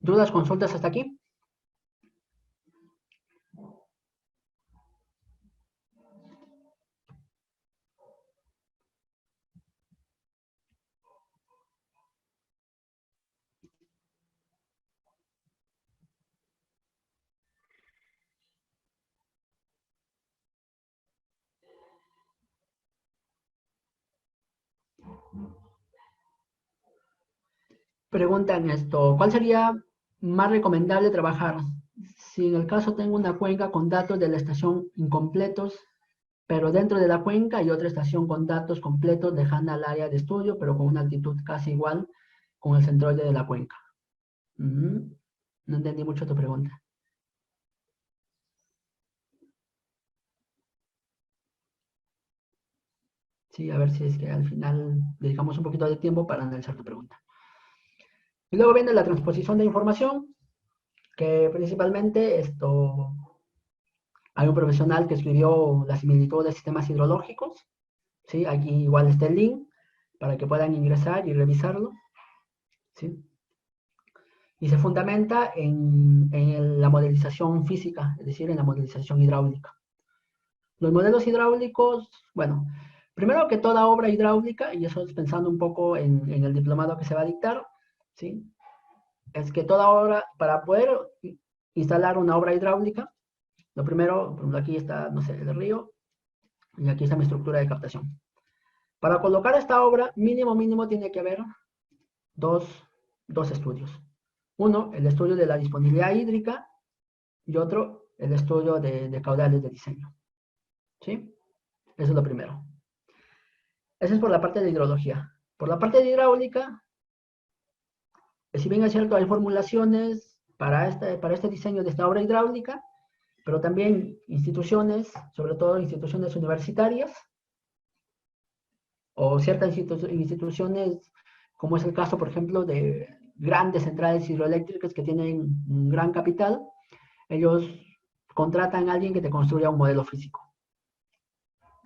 ¿Dudas, consultas hasta aquí? Preguntan esto, ¿cuál sería más recomendable trabajar? Si en el caso tengo una cuenca con datos de la estación incompletos, pero dentro de la cuenca hay otra estación con datos completos lejana al área de estudio, pero con una altitud casi igual con el centroide de la cuenca. No entendí mucho tu pregunta. Sí, a ver si es que al final dedicamos un poquito de tiempo para analizar tu pregunta. Y luego viene la transposición de información, que principalmente hay un profesional que escribió la similitud de sistemas hidrológicos, ¿sí? Aquí igual está el link para que puedan ingresar y revisarlo, ¿sí? Y se fundamenta en la modelización física, es decir, en la modelización hidráulica. Los modelos hidráulicos, bueno, primero que toda obra hidráulica, y eso es pensando un poco en el diplomado que se va a dictar, ¿sí? Es que toda obra, para poder instalar una obra hidráulica, lo primero, por ejemplo, aquí está, no sé, el río, y aquí está mi estructura de captación. Para colocar esta obra, mínimo tiene que haber dos, dos estudios. Uno, el estudio de la disponibilidad hídrica, y otro, el estudio de caudales de diseño. ¿Sí? Eso es lo primero. Eso es por la parte de hidrología. Por la parte de hidráulica, si bien es cierto, hay formulaciones para este diseño de esta obra hidráulica, pero también instituciones, sobre todo instituciones universitarias, o ciertas instituciones, como es el caso, por ejemplo, de grandes centrales hidroeléctricas que tienen un gran capital, ellos contratan a alguien que te construya un modelo físico.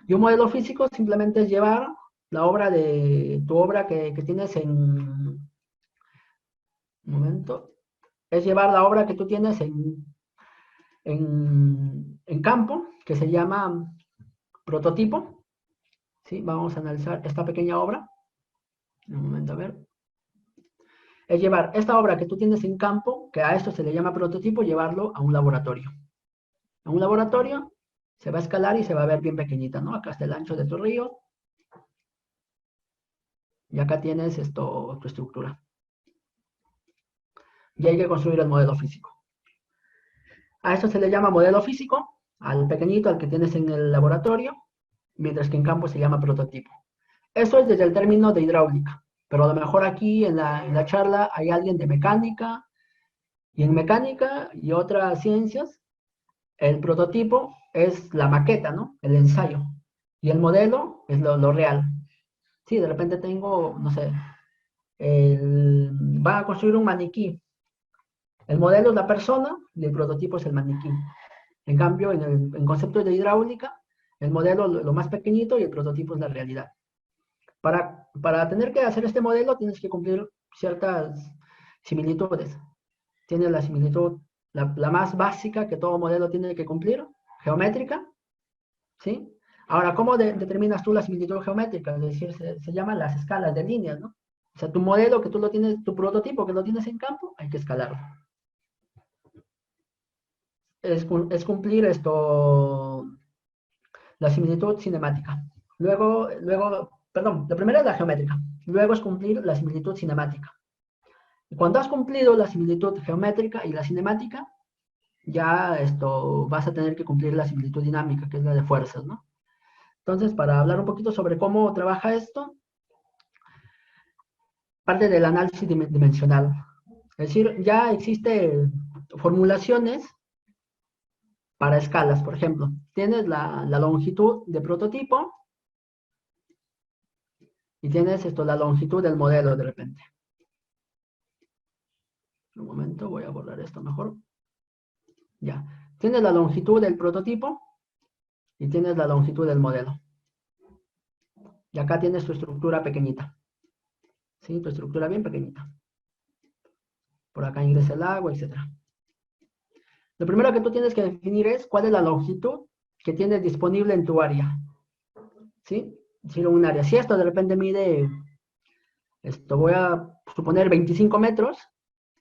Y un modelo físico simplemente es llevar la obra de tu obra que tienes un momento, es llevar la obra que tú tienes en campo, que se llama prototipo. ¿Sí? Vamos a analizar esta pequeña obra. Un momento, a ver. Es llevar esta obra que tú tienes en campo, que a esto se le llama prototipo, llevarlo a un laboratorio. A un laboratorio se va a escalar y se va a ver bien pequeñita, ¿no? Acá está el ancho de tu río. Y acá tienes tu estructura. Y hay que construir el modelo físico. A esto se le llama modelo físico, al pequeñito, al que tienes en el laboratorio, mientras que en campo se llama prototipo. Eso es desde el término de hidráulica, pero a lo mejor aquí en la charla hay alguien de mecánica, y en mecánica y otras ciencias, el prototipo es la maqueta, ¿no? El ensayo. Y el modelo es lo real. Sí, de repente tengo, no sé, va a construir un maniquí. El modelo es la persona y el prototipo es el maniquí. En cambio, en conceptos de hidráulica, el modelo lo más pequeñito y el prototipo es la realidad. Para tener que hacer este modelo tienes que cumplir ciertas similitudes. Tienes la similitud, la más básica que todo modelo tiene que cumplir, geométrica, ¿sí? Ahora, ¿cómo determinas tú la similitud geométrica? Es decir, se llaman las escalas de líneas, ¿no? O sea, tu modelo que tú lo tienes, tu prototipo que lo tienes en campo, hay que escalarlo. Es cumplir esto, la similitud cinemática. Perdón, la primera es la geométrica. Luego es cumplir la similitud cinemática. Y cuando has cumplido la similitud geométrica y la cinemática, ya esto vas a tener que cumplir la similitud dinámica, que es la de fuerzas, ¿no? Entonces, para hablar un poquito sobre cómo trabaja esto, parte del análisis dimensional. Es decir, ya existen formulaciones para escalas, por ejemplo. Tienes la longitud de prototipo y tienes la longitud del modelo de repente. Un momento, voy a borrar esto mejor. Ya. Tienes la longitud del prototipo y tienes la longitud del modelo. Y acá tienes tu estructura pequeñita. ¿Sí? Tu estructura bien pequeñita. Por acá ingresa el agua, etc. Lo primero que tú tienes que definir es cuál es la longitud que tienes disponible en tu área. ¿Sí? Si un área, si esto de repente mide, voy a suponer 25 metros,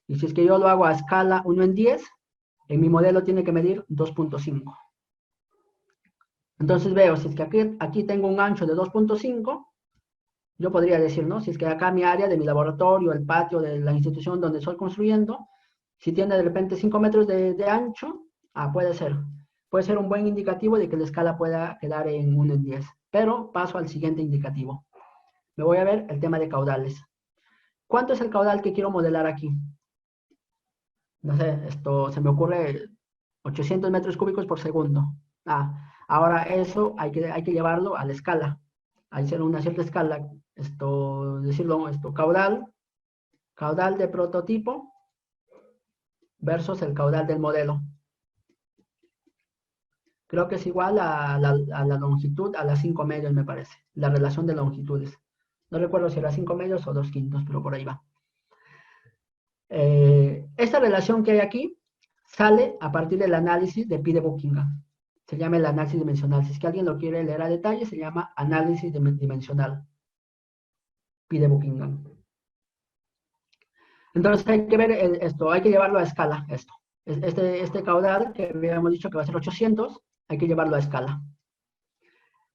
y si es que yo lo hago a escala 1 en 10, en mi modelo tiene que medir 2.5. Entonces veo, si es que aquí tengo un ancho de 2.5, yo podría decir, ¿no? Si es que acá mi área de mi laboratorio, el patio de la institución donde estoy construyendo, si tiene de repente 5 metros de ancho, puede ser. Puede ser un buen indicativo de que la escala pueda quedar en 1 en 10. Pero paso al siguiente indicativo. Me voy a ver el tema de caudales. ¿Cuánto es el caudal que quiero modelar aquí? No sé, esto se me ocurre 800 metros cúbicos por segundo. Ahora eso hay que llevarlo a la escala. Hay que hacer una cierta escala. Caudal de prototipo versus el caudal del modelo. Creo que es igual a la longitud a las 5 medios, me parece. La relación de longitudes. No recuerdo si era 5 medios o 2/5, pero por ahí va. Esta relación que hay aquí sale a partir del análisis de Pi de Buckingham. Se llama el análisis dimensional. Si es que alguien lo quiere leer a detalle, se llama análisis dimensional. Pi de Buckingham. Entonces hay que ver esto, hay que llevarlo a escala, esto. Este caudal que habíamos dicho que va a ser 800, hay que llevarlo a escala.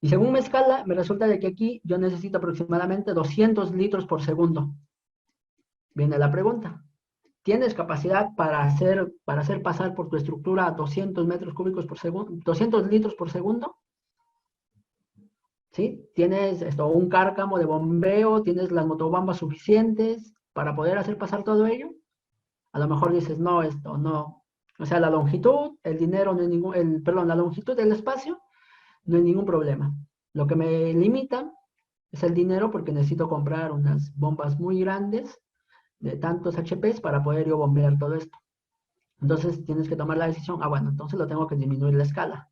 Y según mi escala, me resulta de que aquí yo necesito aproximadamente 200 litros por segundo. Viene la pregunta. ¿Tienes capacidad para hacer pasar por tu estructura 200 metros cúbicos por segundo, 200 litros por segundo? ¿Sí? ¿Tienes un cárcamo de bombeo? ¿Tienes las motobombas suficientes para poder hacer pasar todo ello? A lo mejor dices, no, esto no. O sea, la longitud, el dinero, no hay ningún, perdón, la longitud del espacio, no hay ningún problema. Lo que me limita es el dinero porque necesito comprar unas bombas muy grandes de tantos HPs para poder yo bombear todo esto. Entonces tienes que tomar la decisión, bueno, entonces lo tengo que disminuir la escala.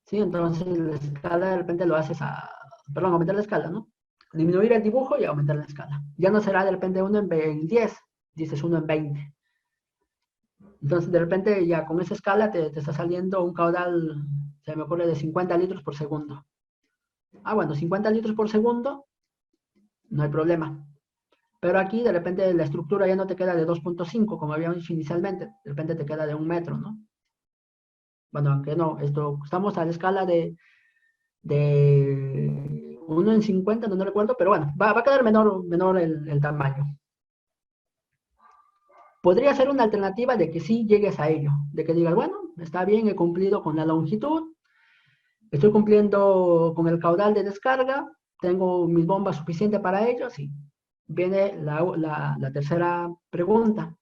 ¿Sí? Entonces la escala de repente lo haces aumentar la escala, ¿no? Disminuir el dibujo y aumentar la escala. Ya no será de repente 1 en 10, dices 1 en 20. Entonces de repente ya con esa escala te está saliendo un caudal, se me ocurre, de 50 litros por segundo. Bueno, 50 litros por segundo, no hay problema. Pero aquí de repente la estructura ya no te queda de 2.5 como habíamos dicho inicialmente, de repente te queda de 1 metro, ¿no? Bueno, aunque no, estamos a la escala de 1 en 50, no recuerdo, pero bueno, va a quedar menor el tamaño. Podría ser una alternativa de que sí llegues a ello, de que digas, bueno, está bien, he cumplido con la longitud, estoy cumpliendo con el caudal de descarga, tengo mis bombas suficientes para ello, sí. Viene la tercera pregunta.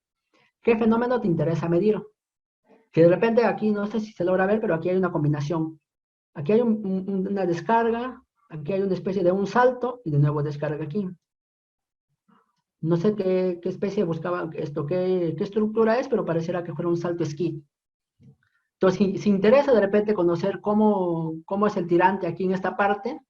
¿Qué fenómeno te interesa medir? Que de repente aquí, no sé si se logra ver, pero aquí hay una combinación. Aquí hay una descarga, aquí hay una especie de un salto y de nuevo descarga aquí. No sé qué especie buscaba qué estructura es, pero pareciera que fuera un salto esquí. Entonces, si interesa de repente conocer cómo es el tirante aquí en esta parte,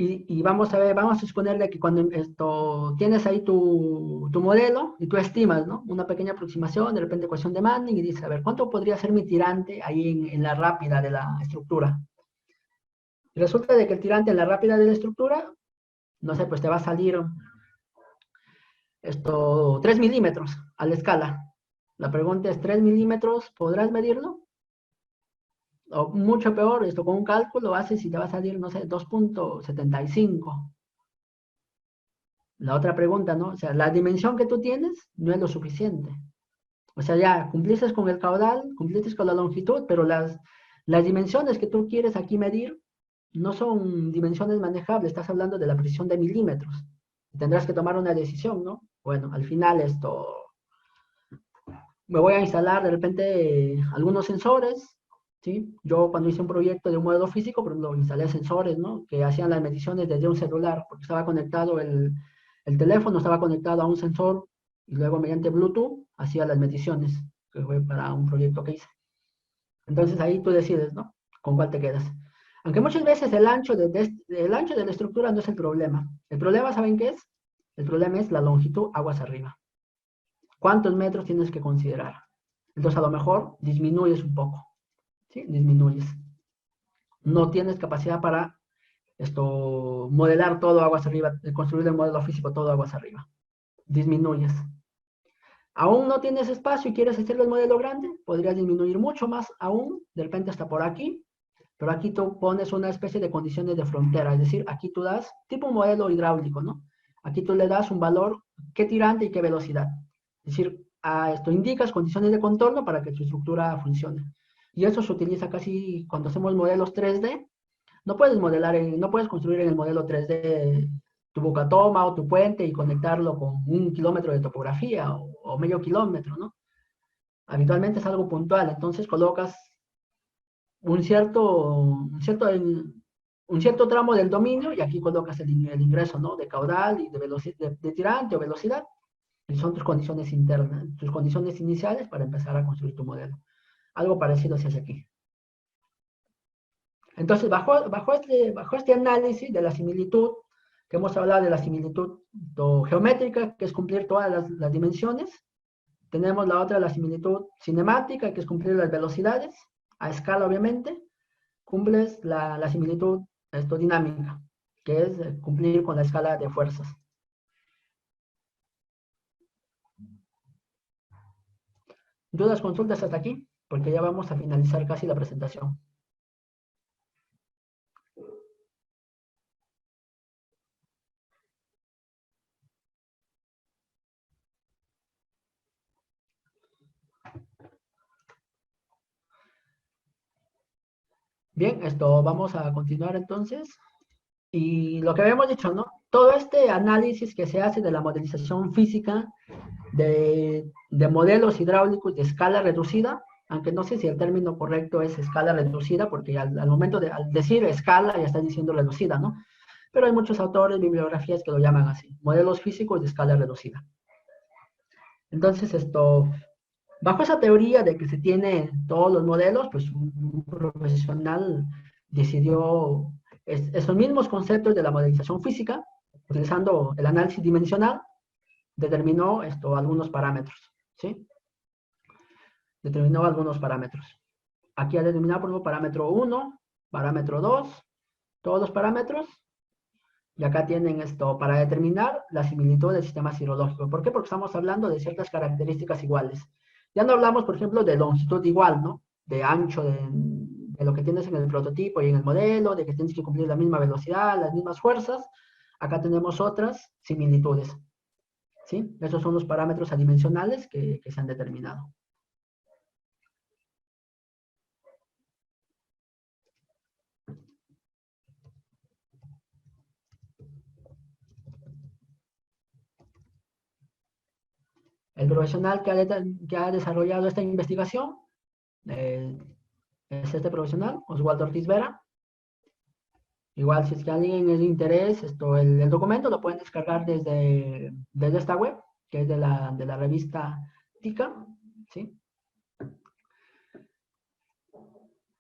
y vamos a ver, vamos a suponerle que cuando esto tienes ahí tu modelo y tú estimas, ¿no? Una pequeña aproximación, de repente ecuación de Manning y dices, a ver, ¿cuánto podría ser mi tirante ahí en la rápida de la estructura? Y resulta de que el tirante en la rápida de la estructura, no sé, pues te va a salir 3 milímetros a la escala. La pregunta es, ¿3 milímetros podrás medirlo? O mucho peor, con un cálculo haces y te va a salir, no sé, 2,75. La otra pregunta, ¿no? O sea, la dimensión que tú tienes no es lo suficiente. O sea, ya cumpliste con el caudal, cumpliste con la longitud, pero las dimensiones que tú quieres aquí medir no son dimensiones manejables. Estás hablando de la precisión de milímetros. Tendrás que tomar una decisión, ¿no? Bueno, al final me voy a instalar de repente algunos sensores, ¿sí? Yo cuando hice un proyecto de un modelo físico, por ejemplo, instalé sensores, ¿no? Que hacían las mediciones desde un celular, porque estaba conectado el teléfono, estaba conectado a un sensor y luego mediante Bluetooth hacía las mediciones, que fue para un proyecto que hice. Entonces ahí tú decides, ¿no? Con cuál te quedas. Aunque muchas veces el ancho de la estructura no es el problema. El problema, ¿saben qué es? El problema es la longitud aguas arriba. ¿Cuántos metros tienes que considerar? Entonces a lo mejor disminuyes un poco, ¿sí? Disminuyes. No tienes capacidad para modelar todo aguas arriba, construir el modelo físico todo aguas arriba. Disminuyes. Aún no tienes espacio y quieres hacerlo el modelo grande, podrías disminuir mucho más aún, de repente hasta por aquí, pero aquí tú pones una especie de condiciones de frontera, es decir, aquí tú das tipo un modelo hidráulico, ¿no? Aquí tú le das un valor, qué tirante y qué velocidad. Es decir, a esto indicas condiciones de contorno para que tu estructura funcione. Y eso se utiliza casi cuando hacemos modelos 3D. No puedes construir en el modelo 3D tu bocatoma o tu puente y conectarlo con 1 kilómetro de topografía o medio kilómetro, ¿no? Habitualmente es algo puntual, entonces colocas un cierto, un cierto, un cierto tramo del dominio y aquí colocas el ingreso, ¿no? De caudal y de tirante o velocidad. Y son tus condiciones internas, tus condiciones iniciales para empezar a construir tu modelo. Algo parecido se hace aquí. Entonces, bajo este análisis de la similitud, que hemos hablado de la similitud geométrica, que es cumplir todas las dimensiones, tenemos la otra, la similitud cinemática, que es cumplir las velocidades, a escala obviamente, cumples la similitud dinámica, que es cumplir con la escala de fuerzas. ¿Dudas, consultas hasta aquí? Porque ya vamos a finalizar casi la presentación. Bien, vamos a continuar entonces. Y lo que habíamos dicho, ¿no? Todo este análisis que se hace de la modelización física de modelos hidráulicos de escala reducida, aunque no sé si el término correcto es escala reducida, porque al momento al decir escala ya están diciendo reducida, ¿no? Pero hay muchos autores, bibliografías que lo llaman así, modelos físicos de escala reducida. Entonces, bajo esa teoría de que se tienen todos los modelos, pues un profesional decidió esos mismos conceptos de la modelización física, utilizando el análisis dimensional, determinó algunos parámetros, ¿sí? Determinó algunos parámetros. Aquí ha determinado, por ejemplo, parámetro 1, parámetro 2, todos los parámetros, y acá tienen para determinar la similitud del sistema serológico. ¿Por qué? Porque estamos hablando de ciertas características iguales. Ya no hablamos, por ejemplo, de longitud igual, ¿no? De ancho, de lo que tienes en el prototipo y en el modelo, de que tienes que cumplir la misma velocidad, las mismas fuerzas. Acá tenemos otras similitudes, ¿sí? Esos son los parámetros adimensionales que se han determinado. El profesional que ha desarrollado esta investigación eh, es este profesional, Oswaldo Ortiz Vera. Igual, si es que a alguien es de interés, el documento lo pueden descargar desde esta web, que es de la revista TICA, ¿sí?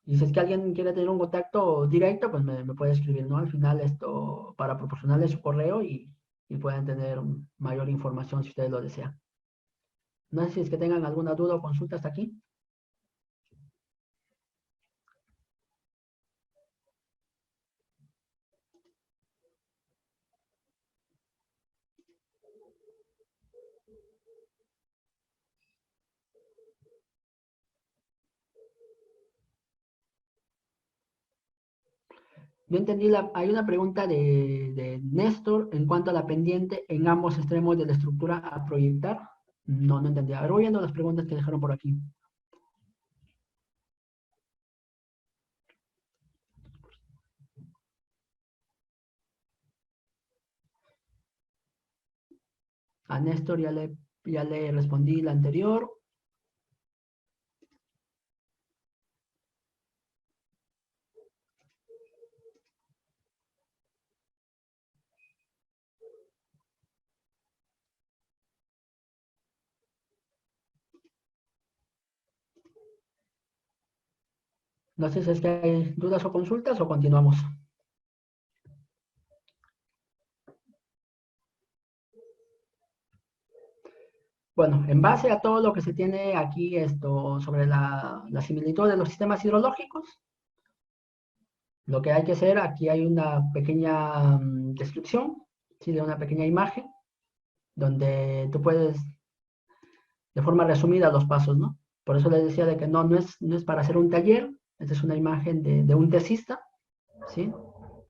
Y si es que alguien quiere tener un contacto directo, pues me puede escribir, ¿no? Al final esto, para proporcionarle su correo y puedan tener mayor información si ustedes lo desean. No sé si es que tengan alguna duda o consulta hasta aquí. Yo entendí, hay una pregunta de Néstor en cuanto a la pendiente en ambos extremos de la estructura a proyectar. No, no entendí. A ver, voy viendo las preguntas que dejaron por aquí. A Néstor ya le respondí la anterior. No sé si es que hay dudas o consultas o continuamos. Bueno, en base a todo lo que se tiene aquí esto sobre la similitud de los sistemas hidrológicos, lo que hay que hacer, aquí hay una pequeña descripción, ¿sí? De una pequeña imagen, donde tú puedes, de forma resumida, los pasos, ¿no? Por eso les decía de que no es para hacer un taller, esta es una imagen de un tesista, ¿sí?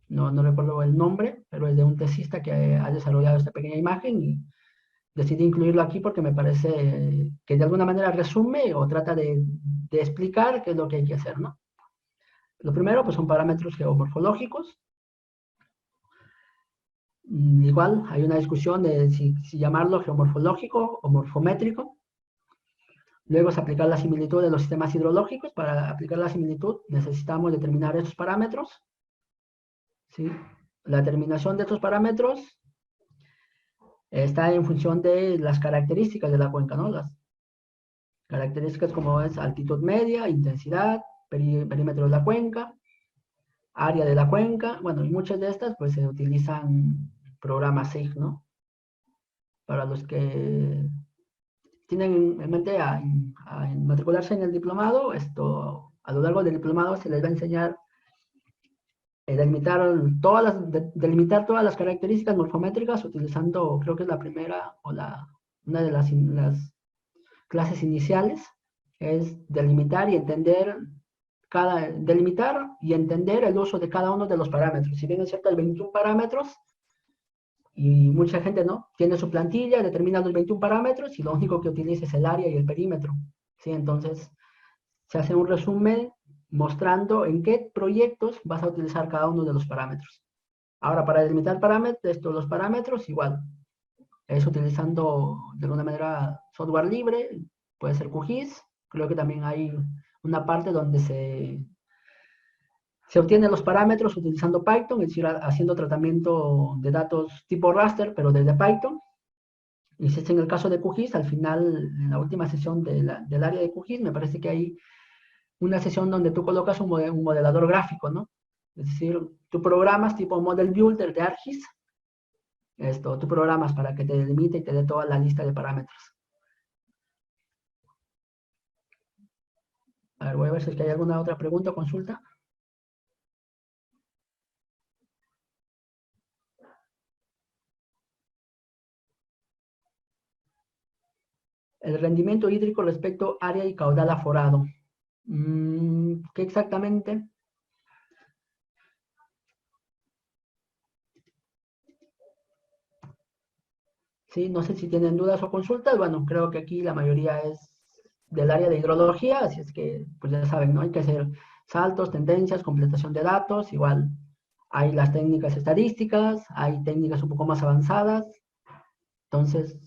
No recuerdo el nombre, pero es de un tesista que ha desarrollado esta pequeña imagen y decidí incluirlo aquí porque me parece que de alguna manera resume o trata de explicar qué es lo que hay que hacer, ¿no? Lo primero, pues son parámetros geomorfológicos. Igual hay una discusión de si llamarlo geomorfológico o morfométrico. Luego es aplicar la similitud de los sistemas hidrológicos. Para aplicar la similitud necesitamos determinar estos parámetros, ¿sí? La determinación de estos parámetros está en función de las características de la cuenca, ¿no? Las características como es altitud media, intensidad, perímetro de la cuenca, área de la cuenca. Bueno, y muchas de estas pues se utilizan programas SIG, ¿no? Para los que tienen en mente a matricularse en el diplomado, esto a lo largo del diplomado se les va a enseñar delimitar todas las características morfométricas utilizando, creo que es la primera o una de las clases iniciales, es delimitar y entender el uso de cada uno de los parámetros. Si bien es cierto, hay 21 parámetros, y mucha gente no tiene su plantilla, determina los 21 parámetros y lo único que utiliza es el área y el perímetro, ¿sí? Entonces, se hace un resumen mostrando en qué proyectos vas a utilizar cada uno de los parámetros. Ahora, para delimitar los parámetros, igual, es utilizando de alguna manera software libre, puede ser QGIS, creo que también hay una parte donde se obtienen los parámetros utilizando Python, es decir, haciendo tratamiento de datos tipo raster, pero desde Python. Y si es en el caso de QGIS, al final, en la última sesión del área de QGIS, me parece que hay una sesión donde tú colocas un modelador gráfico, ¿no? Es decir, tú programas tipo Model Builder de ArcGIS, tú programas para que te delimite y te dé toda la lista de parámetros. A ver, voy a ver si es que hay alguna otra pregunta o consulta. El rendimiento hídrico respecto área y caudal aforado. ¿Qué exactamente? Sí, no sé si tienen dudas o consultas. Bueno, creo que aquí la mayoría es del área de hidrología, así es que, pues ya saben, ¿no? Hay que hacer saltos, tendencias, completación de datos. Igual hay las técnicas estadísticas, hay técnicas un poco más avanzadas. Entonces,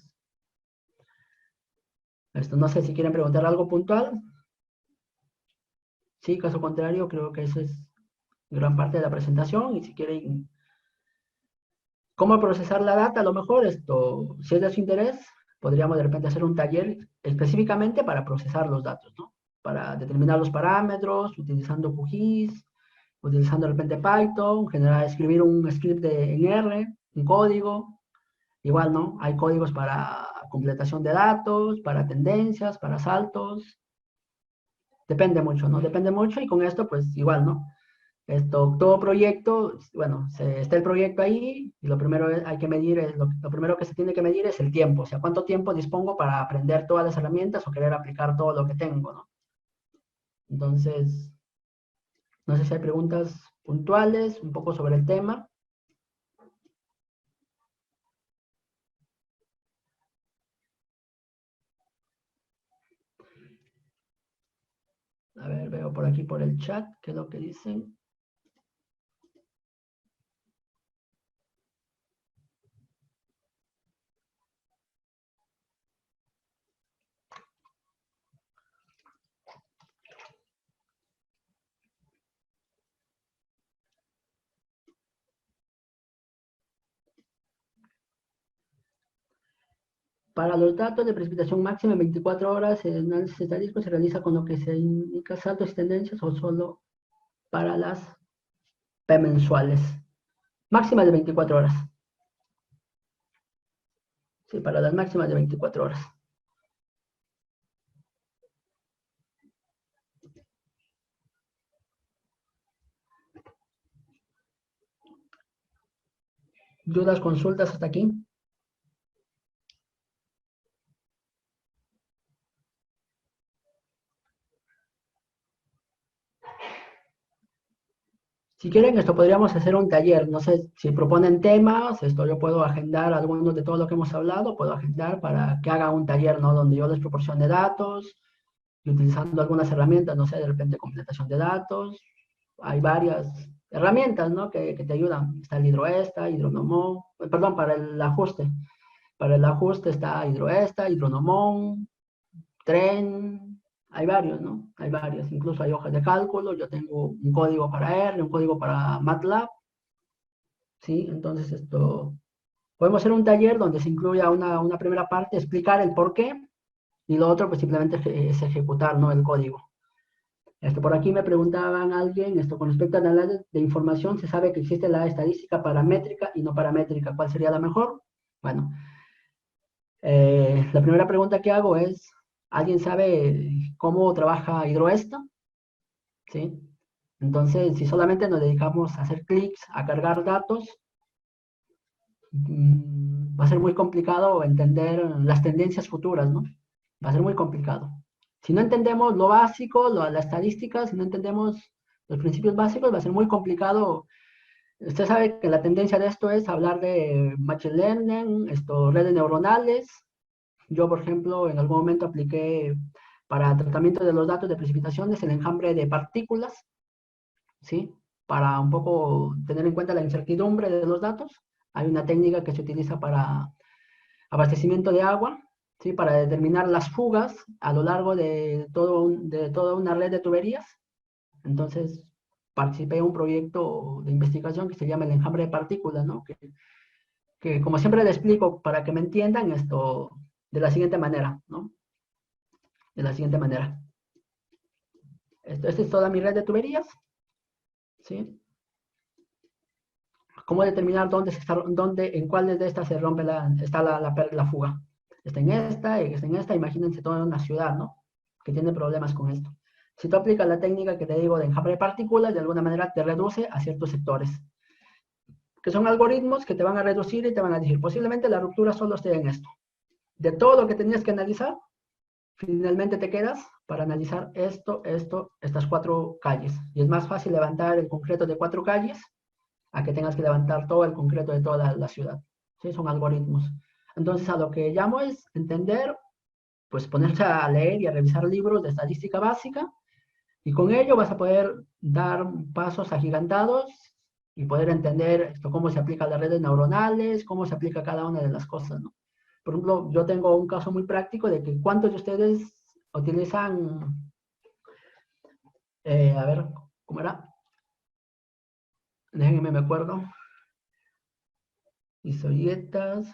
no sé si quieren preguntar algo puntual. Sí, caso contrario, creo que eso es gran parte de la presentación. Y si quieren cómo procesar la data, a lo mejor si es de su interés, podríamos de repente hacer un taller específicamente para procesar los datos, ¿no? para determinar los parámetros, utilizando QGIS, utilizando de repente Python, escribir un script en R, un código. Igual, ¿no? Hay códigos para completación de datos, para tendencias, para saltos. Depende mucho, ¿no? Depende mucho y con esto, pues igual, ¿no? Todo proyecto, bueno, está el proyecto ahí y lo primero hay que medir, lo primero que se tiene que medir es el tiempo, o sea, cuánto tiempo dispongo para aprender todas las herramientas o querer aplicar todo lo que tengo, ¿no? Entonces, no sé si hay preguntas puntuales, un poco sobre el tema. A ver, veo por aquí por el chat qué es lo que dicen. Para los datos de precipitación máxima en 24 horas, el análisis estadístico se realiza con lo que se indica saltos y tendencias o solo para las P mensuales. Máxima de 24 horas. Sí, para las máximas de 24 horas. ¿Dudas, consultas hasta aquí? Si quieren, esto podríamos hacer un taller. No sé si proponen temas, esto yo puedo agendar algunos de todo lo que hemos hablado, puedo agendar para que haga un taller, ¿no? Donde yo les proporcione datos y utilizando algunas herramientas, no sé, de repente completación de datos. Hay varias herramientas, ¿no? Que te ayudan. Está el Hidroesta, Hidronomón, perdón, para el ajuste. Para el ajuste está Hidroesta, Hidronomón, Tren, hay varios, ¿no? Hay varios, incluso hay hojas de cálculo, yo tengo un código para R, un código para MATLAB, ¿sí? Entonces podemos hacer un taller donde se incluya una primera parte, explicar el por qué, y lo otro pues simplemente es ejecutar, ¿no? El código. Por aquí me preguntaban alguien, con respecto al análisis de información, se sabe que existe la estadística paramétrica y no paramétrica, ¿cuál sería la mejor? Bueno, la primera pregunta que hago es, ¿alguien sabe cómo trabaja Hidroesto? ¿Sí? Entonces, si solamente nos dedicamos a hacer clics, a cargar datos, va a ser muy complicado entender las tendencias futuras, ¿no? Va a ser muy complicado. Si no entendemos lo básico, la estadística, si no entendemos los principios básicos, va a ser muy complicado. Usted sabe que la tendencia de esto es hablar de machine learning, redes neuronales. Yo, por ejemplo, en algún momento apliqué para tratamiento de los datos de precipitaciones el enjambre de partículas, ¿sí? Para un poco tener en cuenta la incertidumbre de los datos. Hay una técnica que se utiliza para abastecimiento de agua, ¿sí? Para determinar las fugas a lo largo de toda una red de tuberías. Entonces, participé en un proyecto de investigación que se llama el enjambre de partículas, ¿no? Que como siempre le explico para que me entiendan de la siguiente manera, ¿no? De la siguiente manera. Esta es toda mi red de tuberías, ¿sí? ¿Cómo determinar en cuáles de estas se rompe está la fuga? Está en esta, imagínense toda una ciudad, ¿no? Que tiene problemas con esto. Si tú aplicas la técnica que te digo de enjambre de partículas, de alguna manera te reduce a ciertos sectores, que son algoritmos que te van a reducir y te van a decir, posiblemente la ruptura solo esté en esto. De todo lo que tenías que analizar, finalmente te quedas para analizar estas 4 calles. Y es más fácil levantar el concreto de 4 calles a que tengas que levantar todo el concreto de toda la ciudad. ¿Sí? Son algoritmos. Entonces, a lo que llamo es entender, pues ponerse a leer y a revisar libros de estadística básica, y con ello vas a poder dar pasos agigantados y poder entender cómo se aplican las redes neuronales, cómo se aplica cada una de las cosas, ¿no? Por ejemplo, yo tengo un caso muy práctico de que cuántos de ustedes utilizan, a ver, ¿cómo era? Déjenme, me acuerdo. Historietas.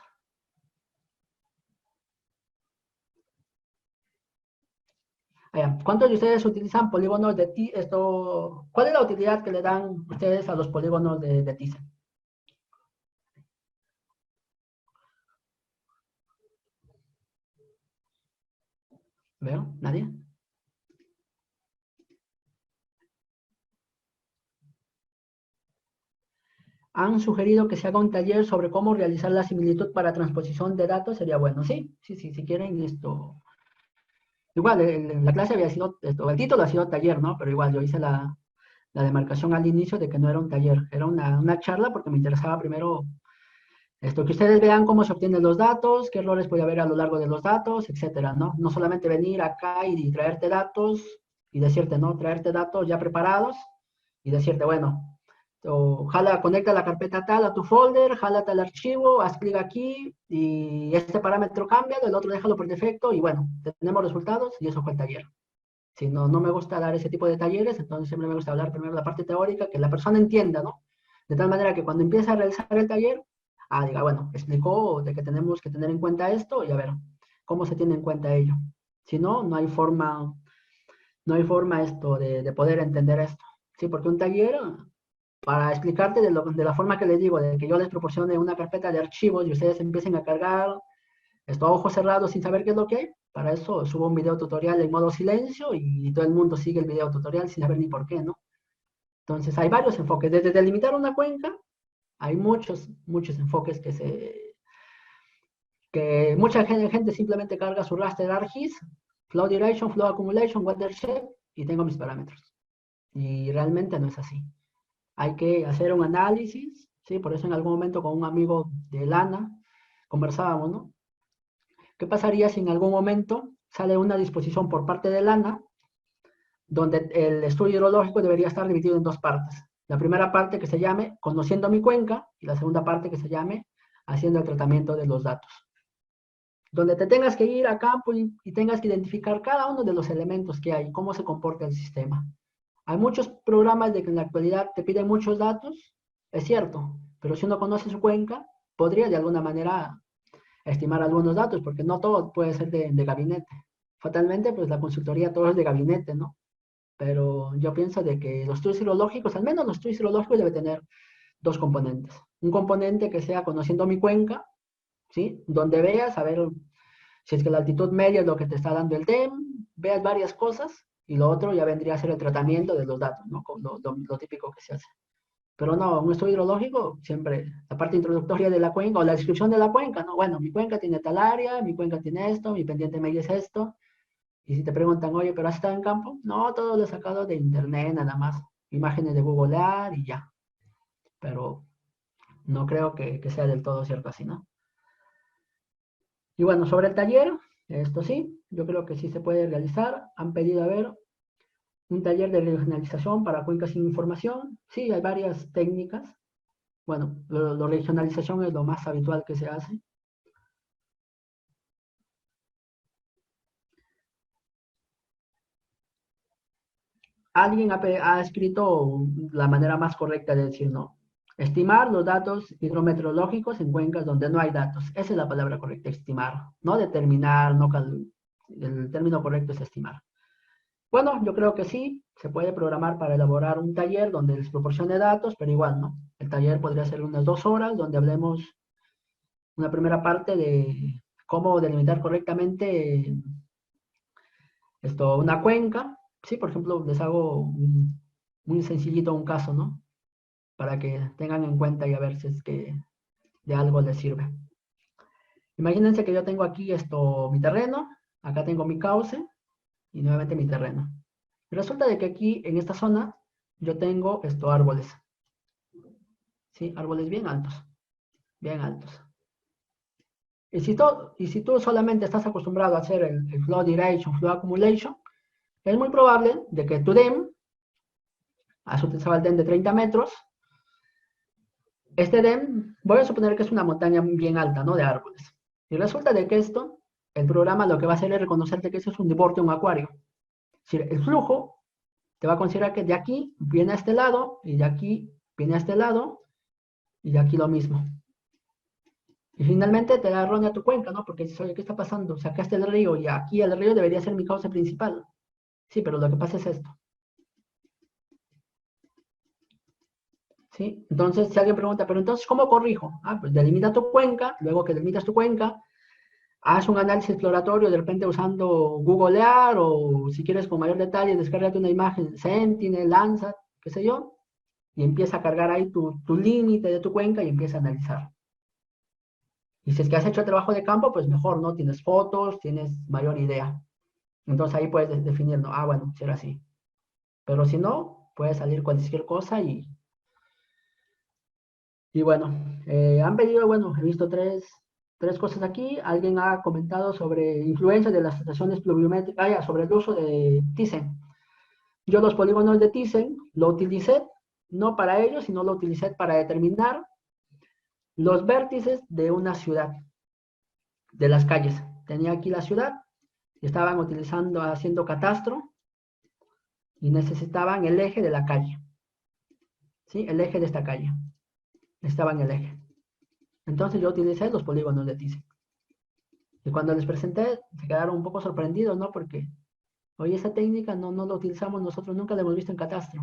¿Cuántos de ustedes utilizan polígonos de esto? ¿Cuál es la utilidad que le dan ustedes a los polígonos de Thyssen? ¿Veo? ¿Nadie? Han sugerido que se haga un taller sobre cómo realizar la similitud para transposición de datos, sería bueno. Sí, sí, sí, si quieren esto. Igual, la clase había sido, el título ha sido taller, ¿no? Pero igual, yo hice la demarcación al inicio de que no era un taller, era una charla porque me interesaba primero esto, que ustedes vean cómo se obtienen los datos, qué errores puede haber a lo largo de los datos, etcétera, ¿no? No solamente venir acá y traerte datos y decirte, ¿no? Traerte datos ya preparados y decirte, bueno, jala, conecta la carpeta tal a tu folder, jálate el archivo, haz clic aquí y este parámetro cambia, el otro déjalo por defecto y bueno, tenemos resultados y eso fue el taller. Si no, no me gusta dar ese tipo de talleres, entonces siempre me gusta hablar primero de la parte teórica, que la persona entienda, ¿no? De tal manera que cuando empiece a realizar el taller, diga, bueno, explicó de que tenemos que tener en cuenta esto y a ver, ¿cómo se tiene en cuenta ello? Si no, no hay forma esto de poder entender esto. Sí, porque un taller, para explicarte de la forma que les digo, de que yo les proporcione una carpeta de archivos y ustedes empiecen a cargar esto a ojos cerrados sin saber qué es lo que hay. Para eso subo un video tutorial en modo silencio y todo el mundo sigue el video tutorial sin saber ni por qué, ¿no? Entonces hay varios enfoques. Desde delimitar una cuenca, hay muchos, muchos enfoques que mucha gente simplemente carga su raster ArcGIS, Flow Duration, Flow Accumulation, Watershed, y tengo mis parámetros. Y realmente no es así. Hay que hacer un análisis, ¿sí? Por eso en algún momento con un amigo de Lana conversábamos, ¿no? ¿Qué pasaría si en algún momento sale una disposición por parte de Lana donde el estudio hidrológico debería estar dividido en dos partes? La primera parte que se llame conociendo mi cuenca y la segunda parte que se llame haciendo el tratamiento de los datos. Donde te tengas que ir a campo y tengas que identificar cada uno de los elementos que hay, cómo se comporta el sistema. Hay muchos programas de que en la actualidad te piden muchos datos, es cierto, pero si uno conoce su cuenca, podría de alguna manera estimar algunos datos, porque no todo puede ser de gabinete. Fatalmente, pues la consultoría todo es de gabinete, ¿no? Pero yo pienso de que los estudios hidrológicos, al menos los estudios hidrológicos deben tener dos componentes. Un componente que sea conociendo mi cuenca, ¿sí? Donde veas, a ver si es que la altitud media es lo que te está dando el DEM, veas varias cosas, y lo otro ya vendría a ser el tratamiento de los datos, ¿no? Lo típico que se hace. Pero no, un estudio hidrológico, siempre la parte introductoria de la cuenca o la descripción de la cuenca, ¿no? Bueno, mi cuenca tiene tal área, mi cuenca tiene esto, mi pendiente media es esto. Y si te preguntan, oye, ¿pero has estado en campo? No, todo lo he sacado de internet nada más. Imágenes de Google Earth y ya. Pero no creo que sea del todo cierto así, ¿no? Y bueno, sobre el taller, esto sí, yo creo que sí se puede realizar. Han pedido, a ver, un taller de regionalización para cuencas sin información. Sí, hay varias técnicas. Bueno, la regionalización es lo más habitual que se hace. Alguien ha escrito la manera más correcta de decir no. Estimar los datos hidrometeorológicos en cuencas donde no hay datos. Esa es la palabra correcta, estimar. No determinar, el término correcto es estimar. Bueno, yo creo que sí, se puede programar para elaborar un taller donde les proporcione datos, pero igual, ¿no? El taller podría ser unas 2 horas donde hablemos una primera parte de cómo delimitar correctamente una cuenca. Sí, por ejemplo, les hago muy sencillito un caso, ¿no? Para que tengan en cuenta y a ver si es que de algo les sirve. Imagínense que yo tengo aquí mi terreno, acá tengo mi cauce y nuevamente mi terreno. Y resulta de que aquí en esta zona yo tengo árboles, ¿sí? Árboles bien altos, bien altos. Y si tú solamente estás acostumbrado a hacer el flow duration, flow accumulation, es muy probable de que tu DEM, a su el DEM de 30 metros, este DEM, voy a suponer que es una montaña bien alta, ¿no? De árboles. Y resulta de que el programa lo que va a hacer es reconocerte que eso es un divorcio, un acuario. Es decir, el flujo te va a considerar que de aquí viene a este lado, y de aquí viene a este lado, y de aquí lo mismo. Y finalmente te da errónea tu cuenca, ¿no? Porque dices, oye, ¿qué está pasando? Sacaste el río y aquí el río debería ser mi cauce principal. Sí, pero lo que pasa es esto. ¿Sí? Entonces, si alguien pregunta, pero entonces, ¿cómo corrijo? Ah, pues delimita tu cuenca, luego que delimitas tu cuenca, haz un análisis exploratorio, de repente usando Googlear o si quieres con mayor detalle, descárgate una imagen Sentinel, Landsat, qué sé yo, y empieza a cargar ahí tu límite de tu cuenca y empieza a analizar. Y si es que has hecho el trabajo de campo, pues mejor, ¿no? Tienes fotos, tienes mayor idea. Entonces ahí puedes definir, ¿no? Ah, bueno, será así. Pero si no, puede salir cualquier cosa y bueno, han pedido, bueno, he visto tres cosas aquí. Alguien ha comentado sobre influencia de las estaciones pluviométricas, sobre el uso de Thyssen. Yo los polígonos de Thyssen lo utilicé, no para ello, sino lo utilicé para determinar los vértices de una ciudad, de las calles. Tenía aquí la ciudad, estaban utilizando, haciendo catastro y necesitaban el eje de la calle, ¿sí? El eje de esta calle. Necesitaban el eje. Entonces yo utilicé los polígonos de Thyssen. Y cuando les presenté, se quedaron un poco sorprendidos, ¿no? Porque, oye, esa técnica no la utilizamos nosotros, nunca la hemos visto en catastro.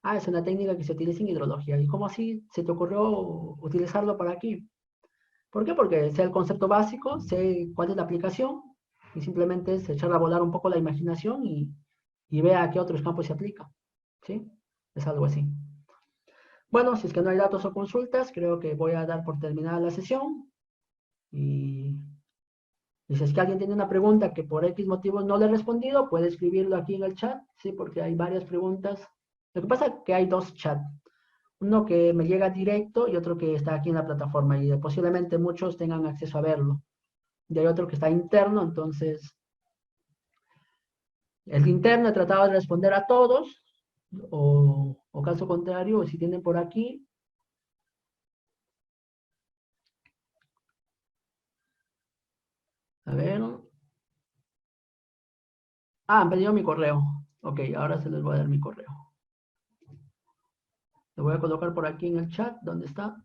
Ah, es una técnica que se utiliza en hidrología. ¿Y cómo así se te ocurrió utilizarlo para aquí? ¿Por qué? Porque sé el concepto básico, sé cuál es la aplicación, y simplemente es echar a volar un poco la imaginación y vea a qué otros campos se aplica. ¿Sí? Es algo así. Bueno, si es que no hay datos o consultas, creo que voy a dar por terminada la sesión. Y si es que alguien tiene una pregunta que por X motivos no le he respondido, puede escribirlo aquí en el chat, ¿sí? Porque hay varias preguntas. Lo que pasa es que hay dos chats. Uno que me llega directo y otro que está aquí en la plataforma y posiblemente muchos tengan acceso a verlo. Y hay otro que está interno, entonces el interno he tratado de responder a todos o caso contrario, si tienen por aquí. A ver. Ah, han pedido mi correo. Ok, ahora se les voy a dar mi correo. Lo voy a colocar por aquí en el chat, ¿dónde está?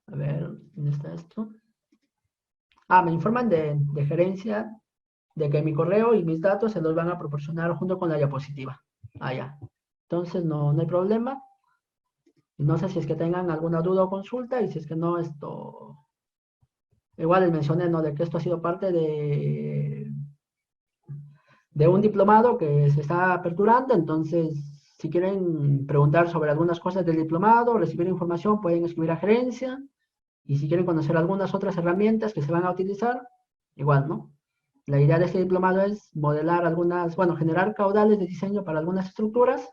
A ver, ¿dónde está esto? Ah, me informan de gerencia de que mi correo y mis datos se los van a proporcionar junto con la diapositiva. Ah, ya. Entonces no hay problema. No sé si es que tengan alguna duda o consulta y si es que no, esto... Igual les mencioné, ¿no? De que esto ha sido parte de un diplomado que se está aperturando, entonces si quieren preguntar sobre algunas cosas del diplomado, recibir información, pueden escribir a gerencia y si quieren conocer algunas otras herramientas que se van a utilizar, igual, ¿no? La idea de este diplomado es modelar algunas, bueno, generar caudales de diseño para algunas estructuras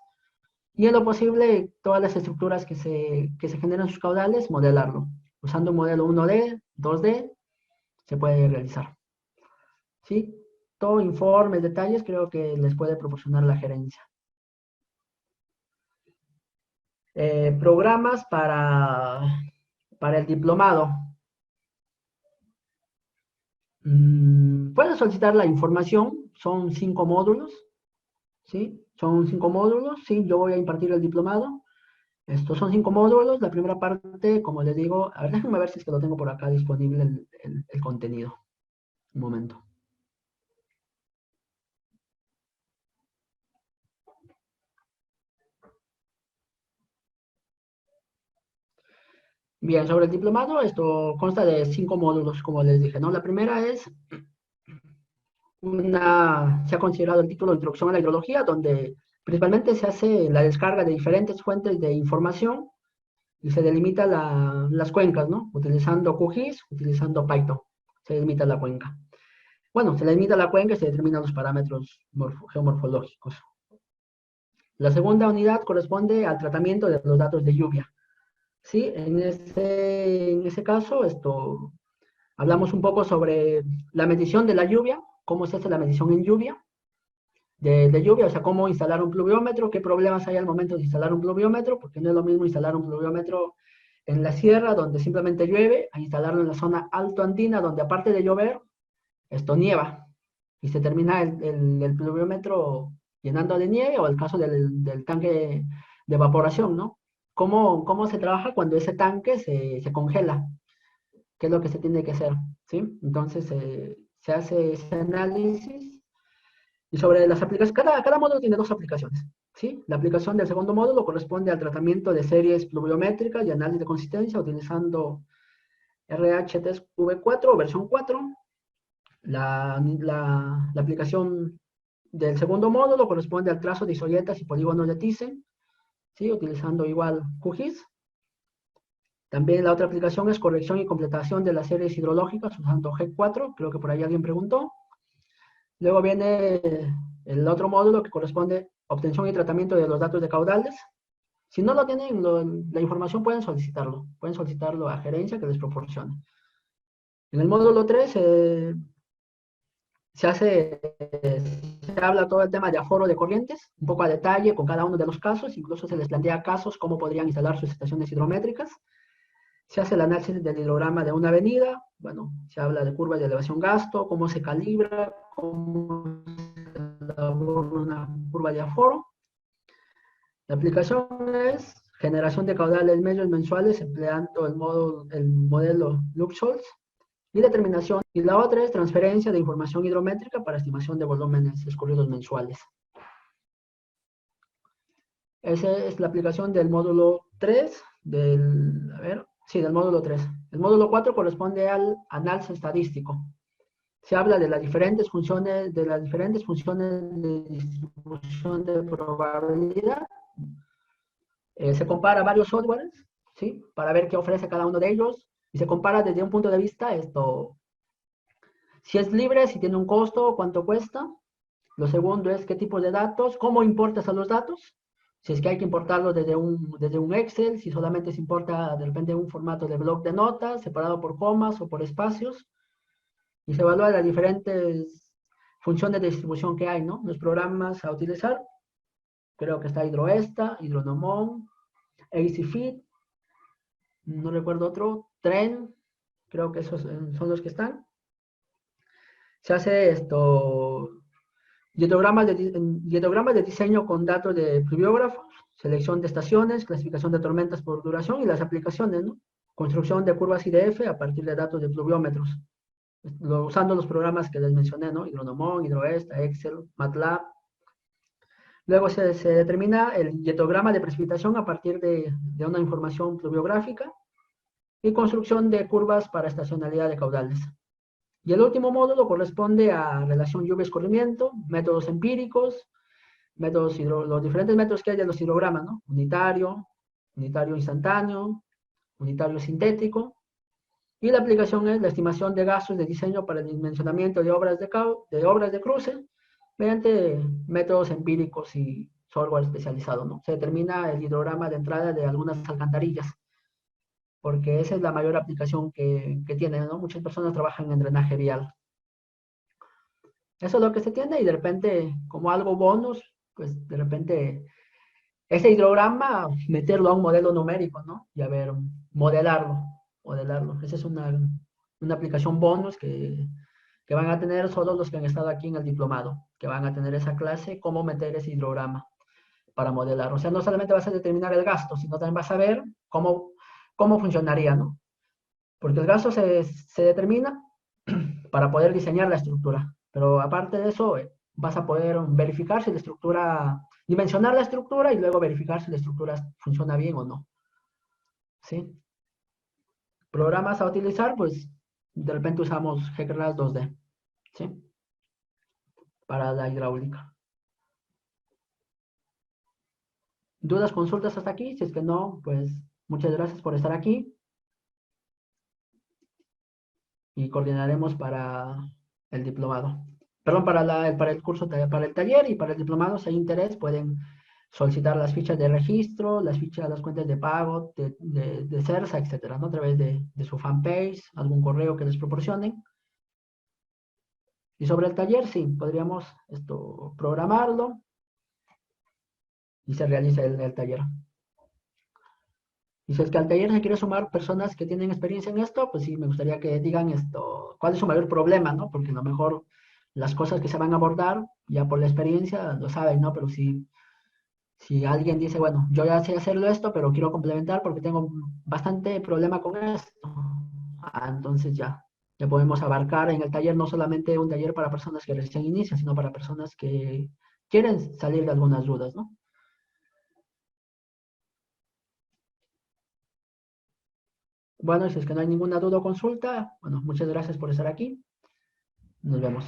y en lo posible todas las estructuras que se generan sus caudales, modelarlo. Usando un modelo 1D, 2D, se puede realizar. ¿Sí? Todo informes, detalles, creo que les puede proporcionar la gerencia. Programas para el diplomado. Pueden solicitar la información, son 5 módulos, ¿sí? Son 5 módulos, sí, yo voy a impartir el diplomado. Estos son 5 módulos, la primera parte, como les digo, a ver, déjenme ver si es que lo tengo por acá disponible el contenido. Un momento. Bien, sobre el diplomado, esto consta de 5 módulos, como les dije, ¿no? La primera es se ha considerado el título de Introducción a la Hidrología, donde principalmente se hace la descarga de diferentes fuentes de información y se delimita las cuencas, ¿no? Utilizando QGIS, utilizando Python, se delimita la cuenca. Bueno, se delimita la cuenca y se determinan los parámetros geomorfológicos. La segunda unidad corresponde al tratamiento de los datos de lluvia. Sí, en ese caso, hablamos un poco sobre la medición de la lluvia, cómo se hace la medición en lluvia, de lluvia, o sea, cómo instalar un pluviómetro, qué problemas hay al momento de instalar un pluviómetro, porque no es lo mismo instalar un pluviómetro en la sierra, donde simplemente llueve, a instalarlo en la zona alto andina, donde aparte de llover, esto nieva, y se termina el pluviómetro llenando de nieve, o el caso del tanque de evaporación, ¿no? cómo se trabaja cuando ese tanque se congela, qué es lo que se tiene que hacer, ¿sí? Entonces se hace ese análisis y sobre las aplicaciones, cada módulo tiene dos aplicaciones, ¿sí? La aplicación del segundo módulo corresponde al tratamiento de series pluviométricas y análisis de consistencia utilizando RHTV4 o versión 4. La aplicación del segundo módulo corresponde al trazo de isoyetas y polígonos de Thyssen, ¿sí? Utilizando igual QGIS. También la otra aplicación es corrección y completación de las series hidrológicas usando G4, creo que por ahí alguien preguntó. Luego viene el otro módulo que corresponde a obtención y tratamiento de los datos de caudales. Si no lo tienen, la información pueden solicitarlo a gerencia que les proporcione. En el módulo 3 se habla todo el tema de aforo de corrientes, un poco a detalle con cada uno de los casos, incluso se les plantea casos, cómo podrían instalar sus estaciones hidrométricas. Se hace el análisis del hidrograma de una avenida, bueno, se habla de curvas de elevación gasto, cómo se calibra, cómo se elabora una curva de aforo. La aplicación es generación de caudales medios mensuales empleando el modelo Lux-Scholz y determinación. Y la otra es transferencia de información hidrométrica para estimación de volúmenes escurridos mensuales. Esa es la aplicación del módulo 3, del módulo 3. El módulo 4 corresponde al análisis estadístico. Se habla de las diferentes funciones de distribución de probabilidad. Se compara varios softwares, ¿sí? Para ver qué ofrece cada uno de ellos. Y se compara desde un punto de vista si es libre, si tiene un costo, cuánto cuesta. Lo segundo es qué tipo de datos, cómo importas a los datos. Si es que hay que importarlos desde un Excel, si solamente se importa de repente un formato de bloc de notas, separado por comas o por espacios. Y se evalúa las diferentes funciones de distribución que hay, ¿no? Los programas a utilizar, creo que está Hidroesta, Hidronomon, ACFit, no recuerdo otro, Tren, creo que esos son los que están. Se hace diagramas de diseño con datos de pluviógrafos, selección de estaciones, clasificación de tormentas por duración y las aplicaciones, ¿no? Construcción de curvas IDF a partir de datos de pluviómetros, usando los programas que les mencioné, ¿no? Hidronomon, Hidroesta, Excel, MATLAB. Luego se determina el dietograma de precipitación a partir de una información pluviográfica y construcción de curvas para estacionalidad de caudales. Y el último módulo corresponde a relación lluvia-escurrimiento, métodos empíricos, los diferentes métodos que hay de los hidrogramas, ¿no? Unitario instantáneo, unitario sintético. Y la aplicación es la estimación de gastos de diseño para el dimensionamiento de obras de cruce mediante métodos empíricos y software especializado, ¿no? Se determina el hidrograma de entrada de algunas alcantarillas, porque esa es la mayor aplicación que tiene, ¿no? Muchas personas trabajan en drenaje vial. Eso es lo que se tiene y de repente, como algo bonus, pues de repente ese hidrograma, meterlo a un modelo numérico, ¿no? Y a ver, modelarlo. Esa es una aplicación bonus que van a tener solo los que han estado aquí en el diplomado, que van a tener esa clase, cómo meter ese hidrograma para modelar. O sea, no solamente vas a determinar el gasto, sino también vas a ver cómo funcionaría, ¿no? Porque el gasto se determina para poder diseñar la estructura. Pero aparte de eso, vas a poder verificar si la estructura, dimensionar la estructura y luego verificar si la estructura funciona bien o no. ¿Sí? Programas a utilizar, pues de repente usamos GCRAS 2D. ¿Sí? Para la hidráulica. ¿Dudas, consultas hasta aquí? Si es que no, pues muchas gracias por estar aquí. Y coordinaremos para el diplomado. Perdón, para el curso, para el taller y para el diplomado, si hay interés, pueden solicitar las fichas de registro, las cuentas de pago, de CERSA, etcétera, ¿no? A través de su fanpage, algún correo que les proporcionen. Y sobre el taller, sí, podríamos programarlo y se realiza el taller. Y si es que al taller se quiere sumar personas que tienen experiencia en esto, pues sí, me gustaría que digan cuál es su mayor problema, ¿no? Porque a lo mejor las cosas que se van a abordar, ya por la experiencia, lo saben, ¿no? Pero sí, Si alguien dice, bueno, yo ya sé hacerlo esto, pero quiero complementar porque tengo bastante problema con esto. Entonces ya podemos abarcar en el taller no solamente un taller para personas que recién inician, sino para personas que quieren salir de algunas dudas, ¿no? Bueno, si es que no hay ninguna duda o consulta, bueno, muchas gracias por estar aquí. Nos vemos.